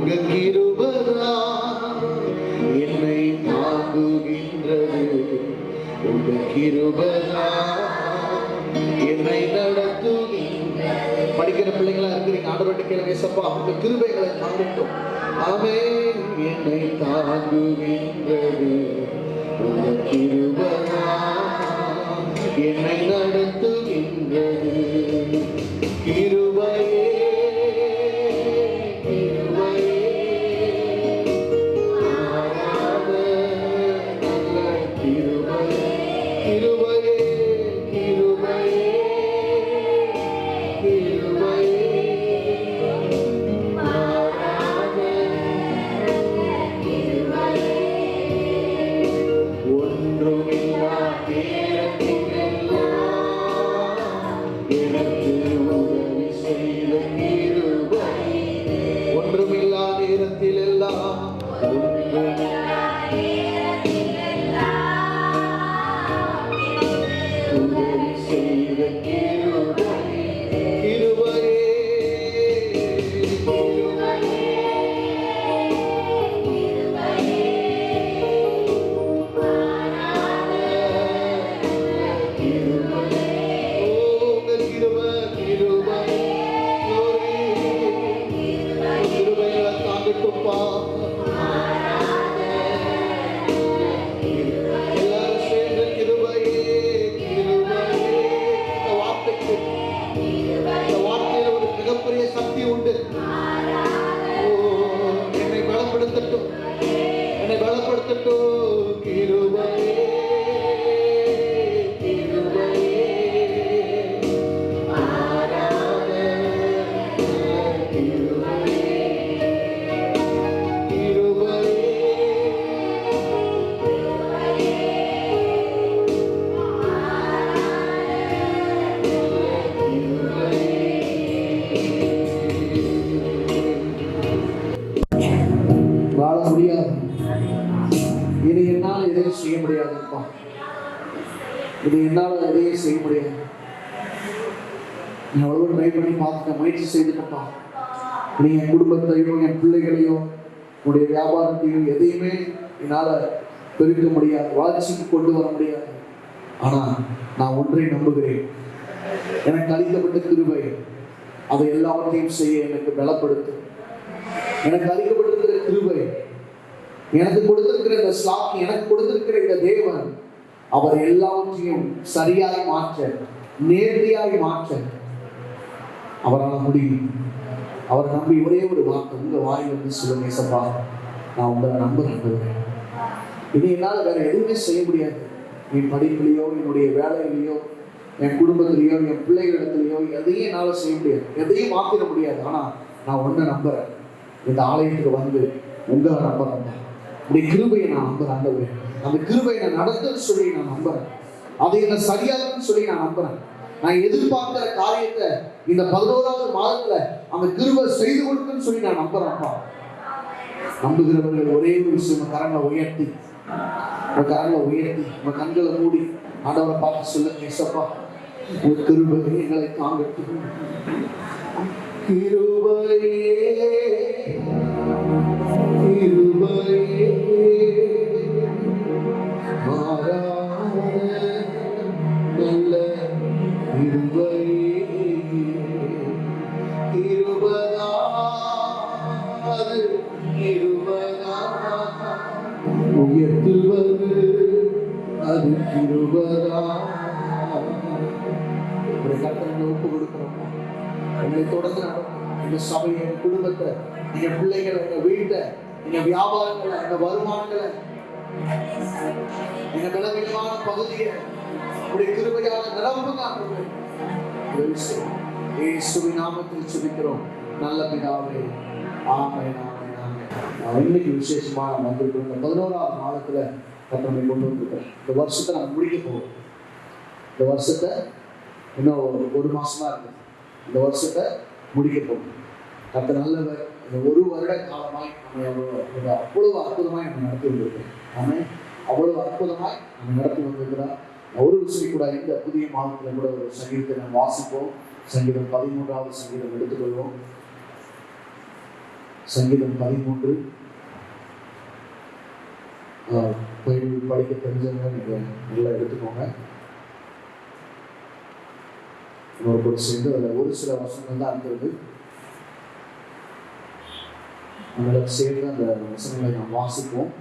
உங்க கிருபைதான் என்னை தாங்குகின்றது. உங்க கிருபைதான் என்னை நடத்துகின்றது. படிக்கிற பிள்ளைங்களா இருக்கிறீங்க, ஆண்டவர்கிட்ட கேளுங்க, ஏசப்பா உங்க கிருபைகளை தாங்கட்டும். ஆமென். என்னை தாங்குகின்றது உங்க கிருபைதான் என்னை நடத்துகின்றது. கிருபையே இது என்னால் எதையும் செய்ய முடியாதுப்பா. இது என்னால் எதையும் செய்ய முடியாது. நான் எவ்வளோ ட்ரை பண்ணி பார்த்துட்டேன், முயற்சி செய்துட்டப்பா. நீ என் குடும்பத்தையோ என் பிள்ளைகளையோ உன்னுடைய வியாபாரத்தையோ எதையுமே என்னால் பெருக்க முடியாது, வளர்ச்சிக்கு கொண்டு வர முடியாது. ஆனால் நான் ஒன்றை நம்புகிறேன், எனக்கு அளிக்கப்பட்ட கிருபை அதை எல்லாவற்றையும் செய்ய எனக்கு பலப்படுத்தும். எனக்கு அளிக்கப்பட்டிருக்கிற கிருபை, எனக்கு கொடுத்திருக்கிற இந்த ஸ்லாக்கி, எனக்கு கொடுத்திருக்கிற இந்த தேவன் அவர் எல்லாவற்றையும் சரியாய் மாற்ற, நேர்த்தியாய் மாற்ற அவரால் முடியும். அவர் நம்பி ஒரே ஒரு வார்த்தை உங்க வாயில் வந்து சொல்லுங்க, ஏசப்பா நான் உங்களை நம்புகிறேன். இது என்னால் வேற எதுவுமே செய்ய முடியாது. என் படிப்புலையோ என்னுடைய வேலையிலையோ என் குடும்பத்திலையோ என் பிள்ளைகளிடத்துலையோ எதையும் என்னால் செய்ய முடியாது, எதையும் மாற்றிட முடியாது. ஆனால் நான் ஒன்றை நம்புறேன், இந்த ஆலயத்துக்கு வந்து உங்களை நம்புறேன். இந்த கிருபையை நான் நம்புறேன் ஆண்டவரே. அந்த கிருபையை நான் நடத்துன்னு சொல்லி நான் நம்புறேன். அது என்ன சரியாதுன்னு சொல்லி நான் நம்புறேன். நான் எதிர்பார்க்கிற காரியத்தை இந்த 11வது மாதத்துல அந்த கிருபை செய்து கொடுக்குன்னு சொல்லி நான் நம்புறேன்ப்பா. நம்புகிறவர்கள் ஒரே ஒரு விஷயம், கரங்களை உயர்த்தி உங்க கண்களை மூடி ஆண்டவரை பார்த்து சொல்லுங்க, ஏசப்பா ஒரு கிருபை எங்களை தாங்கட்டும். கிருபையே கிருபையே மாறாத நல்ல கிருபையே, கிருபைதான் அது கிருபைதான் உயர்த்துவது அது கிருபைதான். ஒரு கட்டளை ஒப்பு கொடுக்கிறோம். எங்களை தொடர்ந்து எங்க சபையை, எங்க குடும்பத்தை, எங்க பிள்ளைகளை, எங்க வீட்டை, எங்க வியாபாரங்களை, எங்க வருமானங்களை, எங்க பலவீனமான பகுதியை உடைய கிருபையால நிரப்புங்க. இயேசுவின் நாமத்தில் ஜெபிக்கிறோம் நல்ல பிதாவே, ஆமென். இன்னைக்கு விசேஷமா நம்ம வந்திருக்கிறோம். இந்த 11வது மாதத்துல கர்த்தரை கொண்டு வந்திருக்கிறோம். இந்த வருஷத்தை நம்ம முடிக்க போகிறோம். இந்த வருஷத்தை இன்னும் ஒரு மாசமா இருக்கு. இந்த வருஷத்தை முடிக்க போகிறோம். கர்த்தர் நல்லவர். இந்த ஒரு வருட காலமாய் நம்ம அவ்வளவு அற்புதமாய் நம்ம நடத்தி வந்திருக்கிறோம். ஆமே, அவ்வளவு அற்புதமாய் நம்ம நடத்தி வந்திருக்கிறோம். ஒரு விஷயம் கூட இந்த புதிய மாதத்துல கூட ஒரு சங்கீதத்தை நம்ம வாசிப்போம். சங்கீதம் 13வது சங்கீதம் எடுத்துக்கொள்வோம். சங்கீதம் 13. பைபிள் படிக்க தெரிஞ்சவங்க நீங்கள் நல்லா எடுத்துக்கோங்க. இன்னொரு கூட சேர்ந்து அதில் ஒரு சில வசனங்கள் தான் இருக்கிறது. நம்மளுக்கு சேர்ந்து அந்த வசனங்களை நாம் வாசிப்போம்.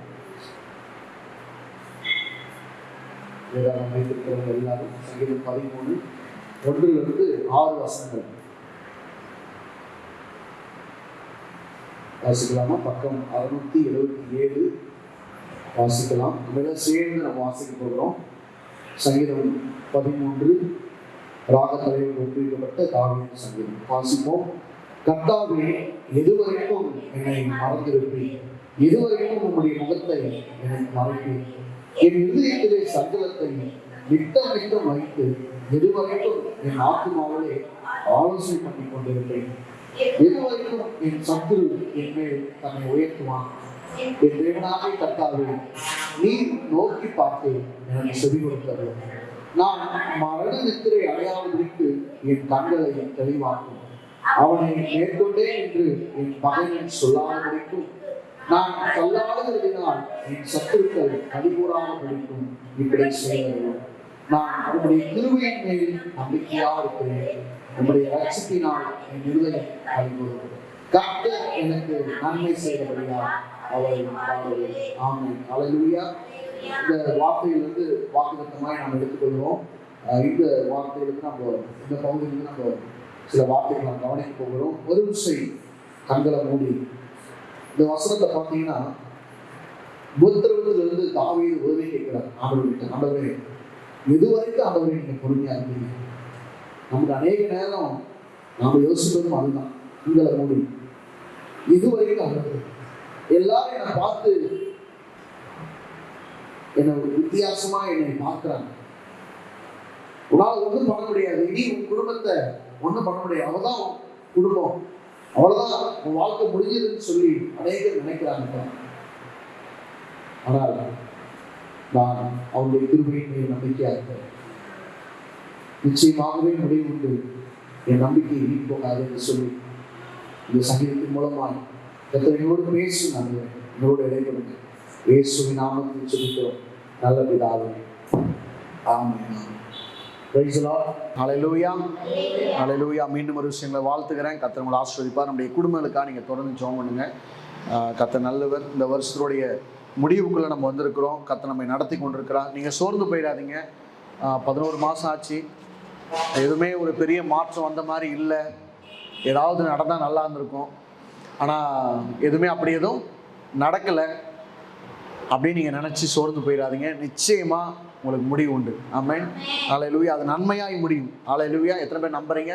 வேதாகம் வைத்திருக்கிறவங்க எல்லாரும் சங்கீதம் 13 1 to 6 வசனங்கள் வாசிக்கலாமா? பக்கம் 677 வாசிக்கலாம். நம்ம சேர்ந்து நம்ம வாசிக்க போகிறோம். சங்கீதம் 13 ராகத்தலைவர் ஒப்புவிக்கப்பட்ட தாவீது சங்கீதம் வாசிப்போம். கர்த்தாவே, எதுவரைக்கும் என்னை மறந்திருப்பேன்? எதுவரைக்கும் உம்முடைய முகத்தை எனக்கு மறைப்பேன்? என் இதயத்திலே சஞ்சலத்தை நித்தம் நித்தம் வைத்து எதுவரைக்கும் என் ஆத்துமாவிலே ஆலோசனை பண்ணி கொண்டிருப்பேன்? எதுவரைக்கும் என் சத்துரு என் மேல் தன்னை உயர்த்துவான்? என் தேவனாகிய கர்த்தாவே, நீ நோக்கி பார்த்து எனக்கு செவி கொடுத்தது. நான் மரண நித்திரை அடையாததற்கு என் கண்களை தெளிவாக்கும். அவனை மேற்கொண்டே என்று என் பகைவன் சொல்லாதபடிக்கும், நான் தள்ளாடுகிறதினால் என் சத்துருக்கள் கடிகூறாமல் படிக்கும். இப்படி செய்வது நான் உங்களுடைய கிருபையின் மேல் நம்பிக்கையாக இருக்கிறேன். உங்களுடைய ரட்சிப்பினால் என் இருதயம் கைகூறும். கர்த்தர் எனக்கு நன்மை செய்தபடியால் அவரை பாடுவேன். ஆமென். அல்லேலூயா. இந்த வார்த்தையிலிருந்து வாக்குத்தத்தமாய் நாம் எடுத்துக்கொள்வோம். இந்த வார்த்தையிலிருந்து நம்ம இந்த பகுதியிலிருந்து நம்ம சில வார்த்தைகளை நாம் கவனிக்க போகிறோம். ஒரு விஷயம் கண்களை மூடி இந்த வசனத்தை பார்த்தீங்கன்னா, புத்திரவிலிருந்து தாவீது உதவி கேட்கிறார் ஆண்டவர்கிட்ட. ஆண்டவரே, எதுவரைக்கும் ஆண்டவரே நீங்க பொறுமையா இருந்தீங்க? நமக்கு அநேக நேரம் நாம் யோசிப்பதும் அதுதான். கண்களை மூடி இதுவரைக்கும் ஆண்டவரே, எல்லாரும் என்னை பார்த்து என்னை வித்தியாசமா என்னை பார்க்கிறாங்க. உன்னால் ஒன்றும் பண்ண முடியாது. இனி உன் குடும்பத்தை ஒன்றும் பண்ண முடியாது. அவதான் குடும்பம், அவ்வளவுதான் உன் வாழ்க்கை முடிஞ்சதுன்னு சொல்லி அநேகர் நினைக்கிறாங்க. ஆனால் நான் அவருடைய கிருபையின் மேல் நம்பிக்கையா இருக்கிறேன். நிச்சயமாகவே முடிவு உண்டு. என் நம்பிக்கை வீண் போகாது என்று சொல்லி இந்த சங்கீதத்தின் மூலமாக எங்களோடு பேசும். நாங்கள் எங்களோடு இடைப்படுங்க. இயேசுவின் நாமத்தில் ஜெபிக்கிறோம் நல்ல பிதாவே. Amen. Praise the lord. Hallelujah. Hallelujah. மீண்டும் ஒரு விஷயங்களை வாழ்த்துக்கிறேன். கர்த்தர் உங்களை ஆசீர்வதிப்பார். நம்முடைய குடும்பங்களுக்காக நீங்கள் தொடர்ந்து ஜெபம் பண்ணுங்க. கர்த்தர் நல்லவர். இந்த வருஷத்துடைய முடிவுக்குள்ளே நம்ம வந்திருக்கிறோம். கர்த்தர் நம்மை நடத்தி கொண்டிருக்கிறார். நீங்கள் சோர்ந்து போயிடாதீங்க. 11 மாதம் ஆச்சு, எதுவுமே ஒரு பெரிய மாற்றம் வந்த மாதிரி இல்லை. ஏதாவது நடந்தால் நல்லா இருந்திருக்கும், ஆனால் எதுவுமே அப்படி எதுவும் நடக்கலை அப்படின்னு நீங்கள் நினச்சி சோர்ந்து போயிடாதீங்க. நிச்சயமாக உங்களுக்கு முடிவு உண்டு. ஆமென். அல்லேலூயா. அது நன்மையாய் முடியும். அல்லேலூயா. எத்தனை பேர் நம்புறீங்க?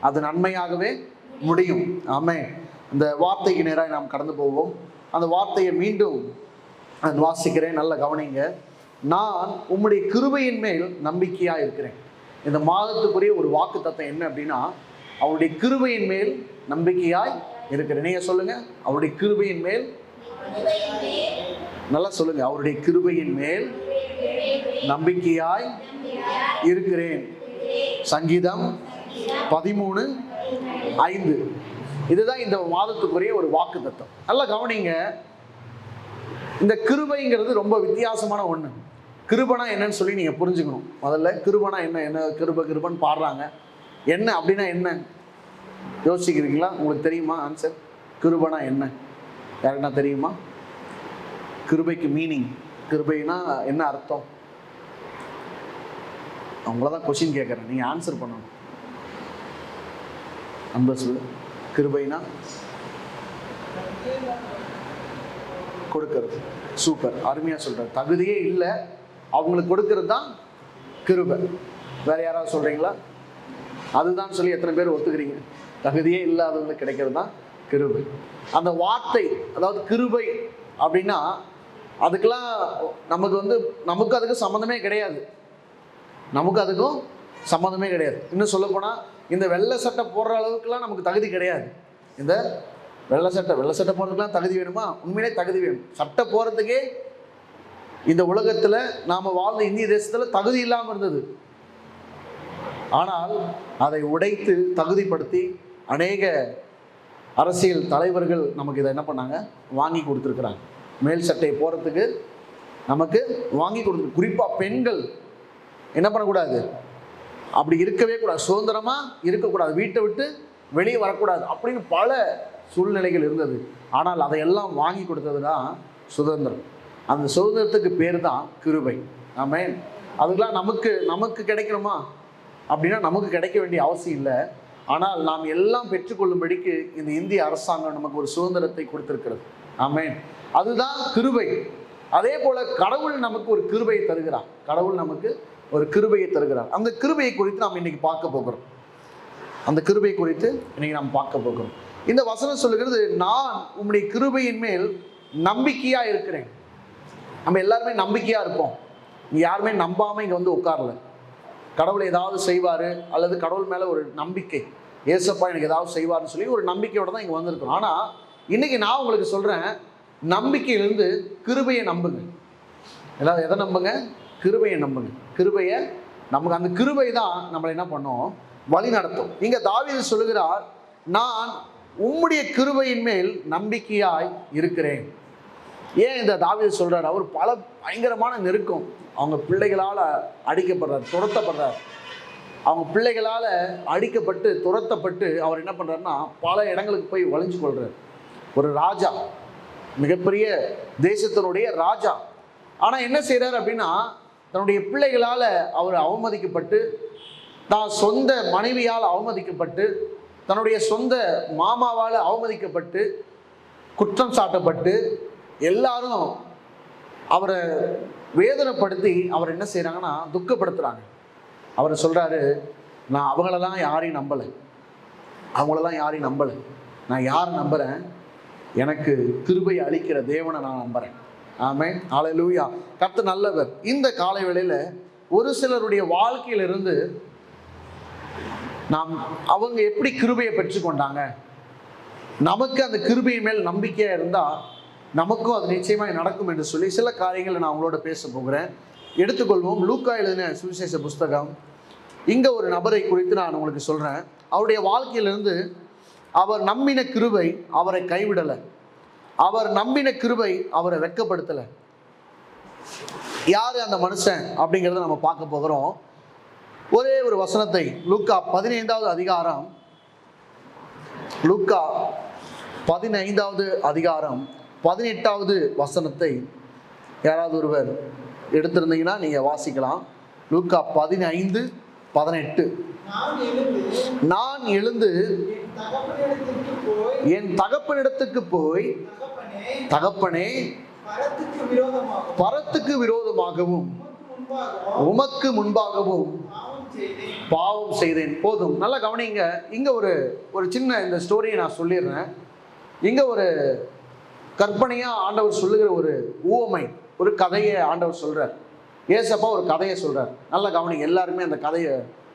அது நன்மையாகவே முடியும். ஆமென். இந்த வார்த்தைக்கு நேராக நாம் கடந்து போவோம். அந்த வார்த்தையை மீண்டும் நான் வாசிக்கிறேன். நல்ல கவனிங்க. நான் உம்முடைய கிருபையின் மேல் நம்பிக்கையாக இருக்கிறேன். இந்த மாதத்துக்குரிய ஒரு வாக்கு தத்தம் என்ன அப்படின்னா, அவருடைய கிருபையின் மேல் நம்பிக்கையாய் இருக்கிறேன். நீங்க சொல்லுங்க, அவருடைய கிருபையின் மேல். நல்லா சொல்லுங்க, அவருடைய கிருபையின் மேல் நம்பிக்கையாய் இருக்கிறேன். சங்கீதம் 13:5. இதுதான் இந்த மாதத்துக்குரிய ஒரு வாக்கு தத்தம். நல்லா கவனிங்க. இந்த கிருபைங்கிறது ரொம்ப வித்தியாசமான ஒண்ணு. கிருபனா என்னன்னு சொல்லி நீங்க புரிஞ்சுக்கணும். முதல்ல கிருபனா என்ன? என்ன கிருபன்னு பாடுறாங்க. என்ன அப்படின்னா என்ன யோசிக்கிறீங்களா? உங்களுக்கு தெரியுமா ஆன்சர்? கிருபனா என்ன? யாருன்னா தெரியுமா? கிருபைக்கு மீனிங், கிருபைனா என்ன அர்த்தம்? அவங்களதான் கொஸ்டின் கேட்குறேன், நீங்கள் ஆன்சர் பண்ணணும். அன்பு சொல்லு. கிருபைனா கொடுக்கறது. சூப்பர், அருமையாக சொல்கிறார். தகுதியே இல்லை அவங்களுக்கு கொடுக்கறது தான் கிருபை. வேற யாராவது சொல்கிறீங்களா? அதுதான் சொல்லி எத்தனை பேர் ஒத்துக்கிறீங்க? தகுதியே இல்லாதவங்களுக்கு கிடைக்கிறது தான் கிருபை. அந்த வார்த்தை, அதாவது கிருபை அப்படின்னா அதுக்கெல்லாம் நமக்கு அதுக்கு சம்மந்தமே கிடையாது. நமக்கு அதுக்கும் சம்மந்தமே கிடையாது. இன்னும் சொல்லப்போனால் இந்த வெள்ளை சட்டை போடுற அளவுக்குலாம் நமக்கு தகுதி கிடையாது. இந்த வெள்ளை சட்டை போடுறதுக்குலாம் தகுதி வேணுமா? உண்மையிலே தகுதி வேணும். சட்டை போகிறதுக்கே இந்த உலகத்தில் நாம் வாழ்ந்த இந்திய தேசத்தில் தகுதி இல்லாமல் இருந்தது. ஆனால் அதை உடைத்து தகுதிப்படுத்தி அரசியல் தலைவர்கள் நமக்கு இதை என்ன பண்ணாங்க, வாங்கி கொடுத்துருக்குறாங்க. மேல் சட்டையை போகிறதுக்கு நமக்கு வாங்கி கொடுத்து, குறிப்பாக பெண்கள் என்ன பண்ணக்கூடாது, அப்படி இருக்கவே கூடாது, சுதந்திரமாக இருக்கக்கூடாது, வீட்டை விட்டு வெளியே வரக்கூடாது அப்படின்னு பல சூழ்நிலைகள் இருந்தது. ஆனால் அதையெல்லாம் வாங்கி கொடுத்தது தான் சுதந்திரம். அந்த சுதந்திரத்துக்கு பேர் தான் கிருபை. ஆமென். அதுக்கெல்லாம் நமக்கு கிடைக்கணுமா அப்படின்னா நமக்கு கிடைக்க வேண்டிய அவசியம் இல்லை. ஆனால் நாம் எல்லாம் பெற்றுக்கொள்ளும்படிக்கு இந்த இந்திய அரசாங்கம் நமக்கு ஒரு சுதந்திரத்தை கொடுத்திருக்கிறது. ஆமென். அதுதான் கிருபை. அதே போல கடவுள் நமக்கு ஒரு கிருபையை தருகிறார். கடவுள் நமக்கு ஒரு கிருபையை தருகிறார். அந்த கிருபையை குறித்து நாம் இன்னைக்கு பார்க்க போகிறோம். அந்த கிருபை குறித்து இன்னைக்கு நாம் பார்க்க போகிறோம். இந்த வசனம் சொல்லுகிறது, நான் உம்முடைய கிருபையின் மேல் நம்பிக்கையா இருக்கிறேன். நம்ம எல்லாருமே நம்பிக்கையா இருப்போம். இங்க யாருமே நம்பாம இங்க வந்து உட்காரல. கடவுள் ஏதாவது செய்வாரு அல்லது கடவுள் மேல ஒரு நம்பிக்கை, ஏசப்பா எனக்கு ஏதாவது செய்வாருன்னு சொல்லி ஒரு நம்பிக்கையோட தான் இங்க வந்திருக்கோம். ஆனா இன்னைக்கு நான் உங்களுக்கு சொல்றேன், நம்பிக்கையிலிருந்து கிருபையை நம்புங்க. எல்லாரும் எதை நம்புங்க? கிருபையை நம்புங்க. கிருபையை நமக்கு, அந்த கிருபை தான் நம்மளை என்ன பண்ணோம், வழி நடத்தும். இங்க தாவீது சொல்லுகிறார், நான் உம்முடைய கிருபையின் மேல் நம்பிக்கையாய் இருக்கிறேன். ஏன் இந்த தாவீது சொல்றாரு? அவர் பல பயங்கரமான நெருக்கம், அவங்க பிள்ளைகளால் அடிக்கப்படுறார், துரத்தப்படுறார். அவங்க பிள்ளைகளால் அடிக்கப்பட்டு துரத்தப்பட்டு அவர் என்ன பண்ணுறாருன்னா பல இடங்களுக்கு போய் வளைஞ்சு கொள்றார். ஒரு ராஜா, மிகப்பெரிய தேசத்தினுடைய ராஜா. ஆனால் என்ன செய்கிறார் அப்படின்னா, தன்னுடைய பிள்ளைகளால் அவர் அவமதிக்கப்பட்டு, தான் சொந்த மனைவியால் அவமதிக்கப்பட்டு, தன்னுடைய சொந்த மாமாவால் அவமதிக்கப்பட்டு, குற்றம் சாட்டப்பட்டு, எல்லாரும் அவரை வேதனைப்படுத்தி அவர் என்ன செய்கிறாங்கன்னா துக்கப்படுத்துகிறாங்க. அவர் சொல்கிறாரு, நான் அவங்களெல்லாம் யாரையும் நம்பலை, நான் யார் நம்புகிறேன்? எனக்கு கிருபை அளிக்கிற தேவனை நான் நம்புகிறேன். ஆமென். ஹல்லேலூயா. கர்த்தர் நல்லவர். இந்த காலை வேளையில் ஒரு சிலருடைய வாழ்க்கையிலிருந்து நாம் அவங்க எப்படி கிருபையை பெற்றுக்கொண்டாங்க, நமக்கு அந்த கிருபையின் மேல் நம்பிக்கையாக இருந்தால் நமக்கும் அது நிச்சயமாக நடக்கும் என்று சொல்லி சில காரியங்களை நான் உங்களோட பேச போகிறேன். எடுத்துக்கொள்வோம். லூக்கா எழுதின சுவிசேஷ புஸ்தகம். இங்கே ஒரு நபரை குறித்து நான் உங்களுக்கு சொல்கிறேன். அவருடைய வாழ்க்கையிலிருந்து அவர் நம்பின கிருபை அவரை கைவிடலை, அவர் நம்பின கிருபை அவரை வெட்கப்படுத்தலை. யார் அந்த மனுஷன் அப்படிங்கிறத நம்ம பார்க்க போகிறோம். ஒரே ஒரு வசனத்தை, லூக்கா 15வது அதிகாரம், லூக்கா 15வது அதிகாரம் 18வது வசனத்தை யாராவது ஒருவர் எடுத்திருந்தீங்கன்னா நீங்கள் வாசிக்கலாம். லூக்கா 15:18. நான் எழுந்து என் தகப்பனிடத்துக்கு போய், தகப்பனே, பரத்துக்கு விரோதமாகவும் உமக்கு முன்பாகவும் பாவம் செய்தேன். போதும், நல்லா கவனிங்க. இங்க ஒரு சின்ன இந்த ஸ்டோரியை நான் சொல்லிடுறேன். இங்க ஒரு கற்பனையா ஆண்டவர் சொல்லுகிற ஒரு ஊமை, ஒரு கதையை ஆண்டவர் சொல்றார். ஏசப்பா ஒரு கதையை சொல்றார். நல்லா கவனிங்க, எல்லாருமே அந்த கதையை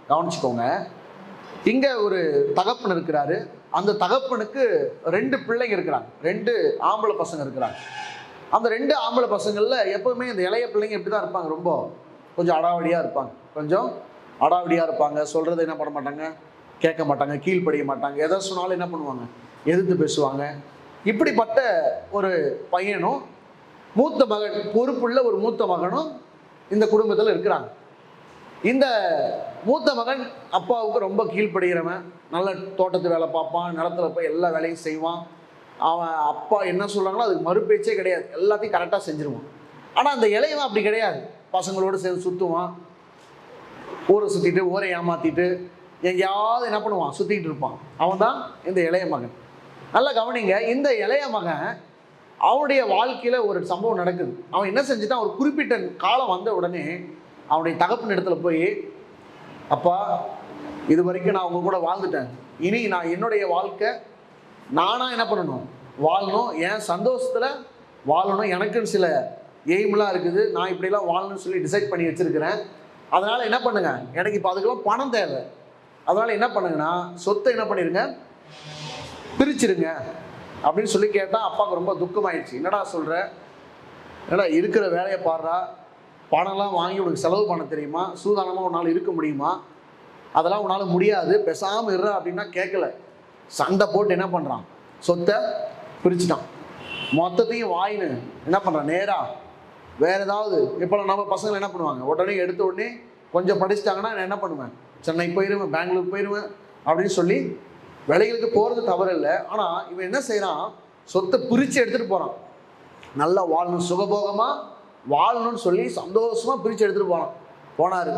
கவனிச்சுக்கோங்க. இங்க ஒரு தகப்பன் இருக்கிறாரு. அந்த தகப்பனுக்கு 2 பிள்ளைங்க இருக்கிறாங்க, 2 ஆம்பளை பசங்க இருக்கிறாங்க. அந்த 2 ஆம்பளை பசங்கள்ல எப்பவுமே இந்த இளைய பிள்ளைங்க இப்படி தான் இருப்பாங்க, ரொம்ப கொஞ்சம் அடாவடியாக இருப்பாங்க. சொல்கிறத என்ன பண்ண மாட்டாங்க, கேட்க மாட்டாங்க, கீழ்ப்படிய மாட்டாங்க. எதை சொன்னாலும் என்ன பண்ணுவாங்க, எதிர்த்து பேசுவாங்க. இப்படிப்பட்ட ஒரு பையனும் மூத்த மகன், பொறுப்புள்ள ஒரு மூத்த மகனும் இந்த குடும்பத்தில் இருக்கிறாங்க. இந்த மூத்த மகன் அப்பாவுக்கு ரொம்ப கீழ்ப்படுகிறவன், நல்ல தோட்டத்து வேலை பார்ப்பான், நிலத்துல போய் எல்லா வேலையும் செய்வான். அவன் அப்பா என்ன சொல்கிறாங்களோ அதுக்கு மறுபேச்சே கிடையாது, எல்லாத்தையும் கரெக்டாக செஞ்சுருவான். ஆனால் அந்த இளையவன் அப்படி கிடையாது. பசங்களோடு சேர்ந்து சுற்றுவான், ஊரை சுற்றிட்டு ஊரை ஏமாற்றிட்டு எங்கேயாவது என்ன பண்ணுவான், சுற்றிக்கிட்டு இருப்பான். அவன் தான் இந்த இளைய மகன். நல்லா கவனிங்க, இந்த இளைய மகன் அவனுடைய வாழ்க்கையில் ஒரு சம்பவம் நடக்குது. அவன் என்ன செஞ்சுட்டான், ஒரு குறிப்பிட்ட காலம் வந்த உடனே அவனுடைய தகப்பன் இடத்துல போய், அப்பா, இது வரைக்கும் நான் உங்க கூட வாழ்ந்துட்டேன், இனி நான் என்னுடைய வாழ்க்கை நானாக என்ன பண்ணணும், வாழணும், என் சந்தோஷத்தில் வாழணும், எனக்குன்னு சில எய்ம்லாம் இருக்குது, நான் இப்படிலாம் வாழணும்னு சொல்லி டிசைட் பண்ணி வச்சுருக்கிறேன். அதனால் என்ன பண்ணுங்க, எனக்கு இப்போ அதுக்கெல்லாம் பணம் தேவை. அதனால் என்ன பண்ணுங்கன்னா சொத்தை என்ன பண்ணிடுங்க, பிரிச்சிருங்க அப்படின்னு சொல்லி கேட்டால் அப்பாவுக்கு ரொம்ப துக்கமாயிடுச்சு. என்னடா சொல்கிற, என்னடா இருக்கிற வேலையை பாடுறா, பணம்லாம் வாங்கி உனக்கு செலவு பண்ண தெரியுமா, சூதானமாக உன்னால் இருக்க முடியுமா, அதெல்லாம் உன்னால் முடியாது, பேசாமல் இருற அப்படின்னா கேட்கல. சண்டை போட்டு என்ன பண்ணுறான், சொத்தை பிரிச்சுட்டான். மொத்தத்தையும் வாயின்னு என்ன பண்ணுறான், நேராக வேற ஏதாவது. இப்போ நம்ம பசங்களை என்ன பண்ணுவாங்க, உடனே எடுத்த உடனே கொஞ்சம் படிச்சிட்டாங்கன்னா நான் என்ன பண்ணுவேன், சென்னை போயிடுவேன், பெங்களூர் போயிடுவேன் அப்படின்னு சொல்லி வேலைகளுக்கு போகிறது தவறு இல்லை. ஆனால் இவன் என்ன செய்கிறான், சொத்தை பிரித்து எடுத்துகிட்டு போகிறான். நல்லா வாழணும், சுகபோகமாக வாழணும்னு சொல்லி சந்தோஷமாக பிரித்து எடுத்துகிட்டு போனார்.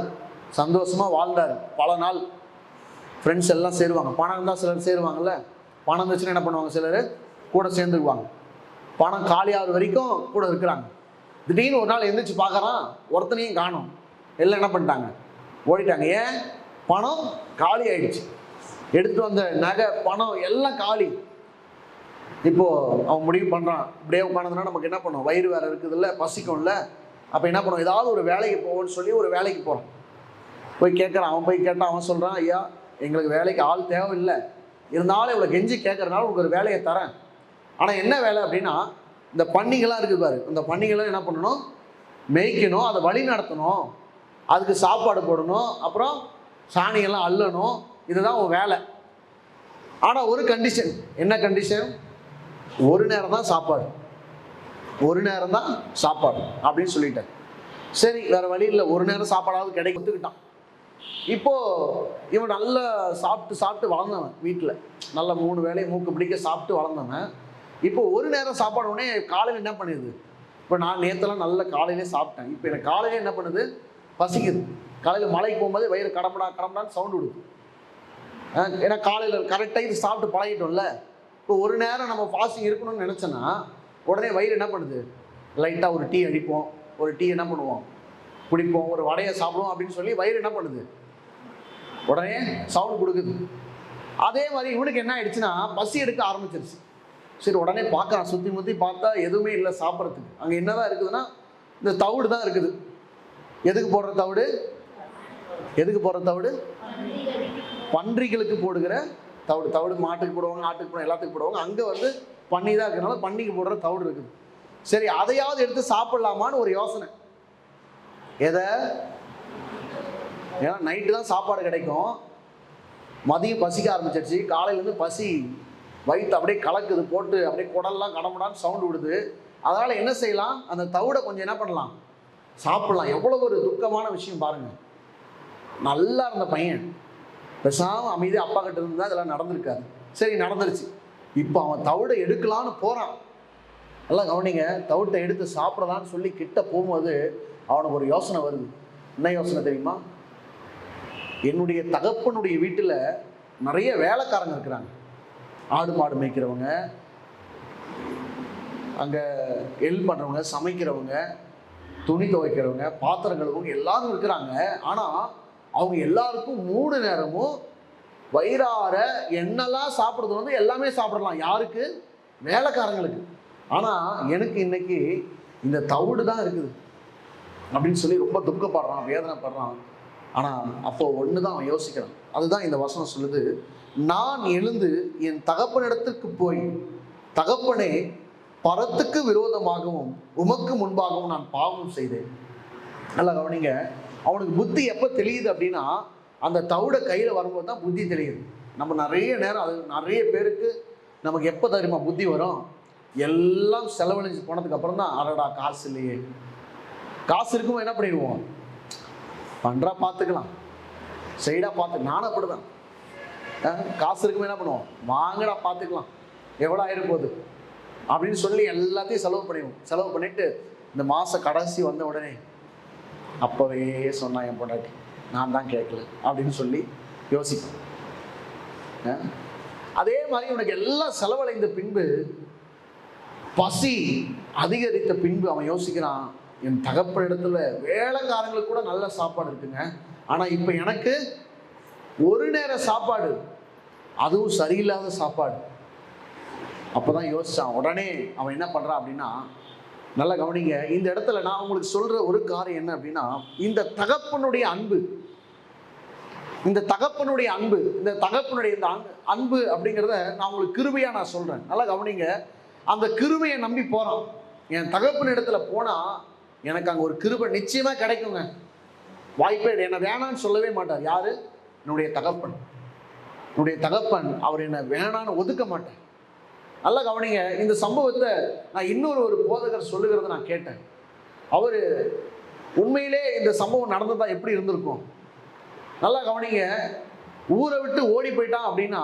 சந்தோஷமாக வாழ்ந்தார் பல நாள். ஃப்ரெண்ட்ஸ் எல்லாம் சேருவாங்க. பணம் இருந்தால் சிலர் சேருவாங்கல்ல, பணம் இருந்துச்சுன்னா என்ன பண்ணுவாங்க, சிலர் கூட சேர்ந்துக்குவாங்க. பணம் காலியாகிற வரைக்கும் கூட இருக்கிறாங்க. திடீர்னு ஒரு நாள் எந்திரிச்சு பார்க்குறான், ஒருத்தனையும் காணும். எல்லாம் என்ன பண்ணிட்டாங்க, ஓடிட்டாங்க. ஏன், பணம் காலி ஆயிடுச்சு. எடுத்து வந்த நகை பணம் எல்லாம் காலி. இப்போது அவன் முடிவு பண்ணுறான், இப்படியே உட்காந்துனா நமக்கு என்ன பண்ணும், வயிறு வேறு இருக்குதுல்ல, பசிக்கும்ல. அப்போ என்ன பண்ணுவோம், ஏதாவது ஒரு வேலைக்கு போவோன்னு சொல்லி ஒரு வேலைக்கு போகிறான். போய் கேட்குறான். அவன் போய் கேட்டான். அவன் சொல்கிறான், ஐயா எங்களுக்கு வேலைக்கு ஆள் தேவையில்லை, இருந்தாலும் இவ்வளோ கெஞ்சி கேட்குறதுனால உங்களுக்கு ஒரு வேலையை தரேன். ஆனால் என்ன வேலை அப்படின்னா, இந்த பன்னிகள்லாம் இருக்குது பாரு, அந்த பன்னிகள்லாம் என்ன பண்ணணும், மேய்க்கணும், அதை வழி நடத்தணும், அதுக்கு சாப்பாடு போடணும், அப்புறம் சாணியெல்லாம் அள்ளணும். இதுதான் உன் வேலை. ஆனால் ஒரு கண்டிஷன். என்ன கண்டிஷன், ஒரு நேரம் தான் சாப்பாடு, ஒரு நேரம் தான் சாப்பாடு அப்படின்னு சொல்லிட்டேன். சரி, வேறு வழி இல்லை, ஒரு நேரம் சாப்பாடாவது கிடைக்க ஒத்துக்கிட்டான். இப்போது இவன் நல்லா சாப்பிட்டு வளர்ந்தவன். வீட்டில் நல்லா 3 வேளையும் மூக்கு பிடிக்க சாப்பிட்டு வளர்ந்தவன். இப்போ ஒரு நேரம் சாப்பாடு உடனே காலையில் என்ன பண்ணுது, இப்போ நான் நேற்றுலாம் நல்ல காலையிலே சாப்பிட்டேன், இப்போ எனக்கு காலையிலே என்ன பண்ணுது, பசிக்குது. காலையில் மலைக்கு போகும்போது வயிறு கடம்படான்னு சவுண்டு விடுது. ஏன்னா காலையில் கரெக்டாக இது சாப்பிட்டு பழகிட்டோம்ல. இப்போ ஒரு நேரம் நம்ம ஃபாஸ்டிங் இருக்கணும்னு நினச்சோன்னா உடனே வயிறு என்ன பண்ணுது, லைட்டாக ஒரு டீ அடிப்போம், ஒரு டீ என்ன பண்ணுவோம் குடிப்போம், ஒரு வடையை சாப்பிடுவோம் அப்படின்னு சொல்லி வயிறு என்ன பண்ணுது, உடனே சவுண்ட் கொடுக்குது. அதே மாதிரி இவனுக்கு என்ன ஆயிடுச்சுன்னா பசி எடுக்க ஆரம்பிச்சிருச்சு. சரி, உடனே பார்க்குறான், சுற்றி முற்றி பார்த்தா எதுவுமே இல்லை சாப்பிட்றதுக்கு. அங்கே என்னதான் இருக்குதுன்னா இந்த தவிடு தான் இருக்குது. எதுக்கு போடுற தவிடு, எதுக்கு போடுற தவிடு, பன்றிகளுக்கு போடுகிற தவிடு. தவிடு மாட்டுக்கு போடுவாங்க, ஆட்டுக்கு போடுவாங்க, எல்லாத்துக்கும் போடுவாங்க. அங்கே வந்து பன்னி தான் இருக்கிறனால பன்னிக்கு போடுற தவிடு இருக்குது. சரி, அதையாவது எடுத்து சாப்பிடலாமான்னு ஒரு யோசனை. எதை, ஏன்னா நைட்டு தான் சாப்பாடு கிடைக்கும், மதியம் பசிக்க ஆரம்பிச்சிருச்சு, காலையிலேருந்து பசி வயிற்று அப்படியே கலக்குது, போட்டு அப்படியே குடல்லாம் கடமுடான்னு சவுண்டு விடுது. அதனால் என்ன செய்யலாம், அந்த தவிடை கொஞ்சம் என்ன பண்ணலாம், சாப்பிடலாம். எவ்வளோ ஒரு துக்கமான விஷயம் பாருங்கள். நல்லா இருந்த பையன் பேசாமல் அமைதி அப்பா கிட்ட இருந்தால் இதெல்லாம் நடந்திருக்காது. சரி, நடந்துருச்சு. இப்போ அவன் தவிடை எடுக்கலான்னு போகிறான். நல்லா கவனிங்க, தவிட்டை எடுத்து சாப்பிடலான்னு சொல்லி கிட்ட போகும்போது அவனுக்கு ஒரு யோசனை வருது. என்ன யோசனை தெரியுமா, என்னுடைய தகப்பனுடைய வீட்டில் நிறைய வேலைக்காரங்க இருக்கிறாங்க. ஆடு மாடு மேய்க்கிறவங்க, அங்கே ஹெல்ப் பண்ணுறவங்க, சமைக்கிறவங்க, துணி துவைக்கிறவங்க, பாத்திரம் கழுவுங்க, எல்லாரும் இருக்கிறாங்க. ஆனால் அவங்க எல்லாருக்கும் 3 நேரமும் வயிறார என்னெல்லாம் சாப்பிட்றது வந்து எல்லாமே சாப்பிடலாம். யாருக்கு, வேலைக்காரங்களுக்கு. ஆனால் எனக்கு இன்னைக்கு இந்த தவிடு தான் இருக்குது அப்படின்னு சொல்லி ரொம்ப துக்கப்படுறான், வேதனைப்படுறான். ஆனால் அப்போ ஒன்று தான் அவன் யோசிக்கிறான். அதுதான் இந்த வசனம் சொல்லுது, நான் எழுந்து என் தகப்பனிடத்துக்கு போய், தகப்பனே பரத்துக்கு விரோதமாகவும் உமக்கு முன்பாகவும் நான் பாவம் செய்தேன். நல்லா கவனிங்க, அவனுக்கு புத்தி எப்போ தெரியுது அப்படின்னா, அந்த தவிட கையில் வரும்போது தான் புத்தி தெரியுது. நம்ம நிறைய நேரம், அது நிறைய பேருக்கு நமக்கு எப்போ தெரியுமா புத்தி வரும், எல்லாம் செலவழிஞ்சு போனதுக்கு அப்புறம் தான், அடடா காசு இல்லையே. காசு இருக்கும் என்ன பண்ணிடுவோம், பண்றா பார்த்துக்கலாம், சைடாக பார்த்து. நானும் அப்படி தான், காசு இருக்கும் என்ன பண்ணுவோம், வாங்கடா பார்த்துக்கலாம், எவ்வளோ ஆயிருப்போகுது அப்படின்னு சொல்லி எல்லாத்தையும் செலவு பண்ணிட்டு இந்த மாத கடைசி வந்த உடனே அப்போவே சொன்னான் என் பொண்டாட்டி, நான் தான் கேட்கல அப்படின்னு சொல்லி யோசிப்பேன். அதே மாதிரி உனக்கு எல்லாம் செலவடைந்த பின்பு, பசி அதிகரித்த பின்பு அவன் யோசிக்கிறான், என் தகப்பனிடத்துல வேலைக்காரங்களுக்கு கூட நல்ல சாப்பாடு இருக்குங்க, ஆனால் இப்போ எனக்கு ஒரு நேர சாப்பாடு, அதுவும் சரியில்லாத சாப்பாடு. அப்போதான் யோசிச்சான். உடனே அவன் என்ன பண்ணுறான் அப்படின்னா, நல்லா கவனிங்க, இந்த இடத்துல நான் உங்களுக்கு சொல்ற ஒரு காரியம் என்ன அப்படின்னா, இந்த தகப்பனுடைய அன்பு, இந்த தகப்பனுடைய அன்பு, இந்த தகப்பனுடைய இந்த அன்பு அப்படிங்கிறத நான் உங்களுக்கு கிருபையா நான் சொல்றேன். நல்லா கவனிங்க, அந்த கிருபையை நம்பி போறான். என் தகப்பன் இடத்துல போனா எனக்கு அங்கே ஒரு கிருபை நிச்சயமா கிடைக்குங்க. வாய்ப்பே என்னை வேணான்னு சொல்லவே மாட்டார். யாரு, என்னுடைய தகப்பன். என்னுடைய தகப்பன் அவர் என்னை வேணான்னு ஒதுக்க மாட்டார். நல்லா கவனிங்க. இந்த சம்பவத்தை நான் இன்னொரு போதகர் சொல்லுகிறத நான் கேட்டேன். அவர் உண்மையிலே இந்த சம்பவம் நடந்ததா எப்படி இருந்திருக்கும்? நல்லா கவனிங்க. ஊரை விட்டு ஓடி போயிட்டான் அப்படின்னா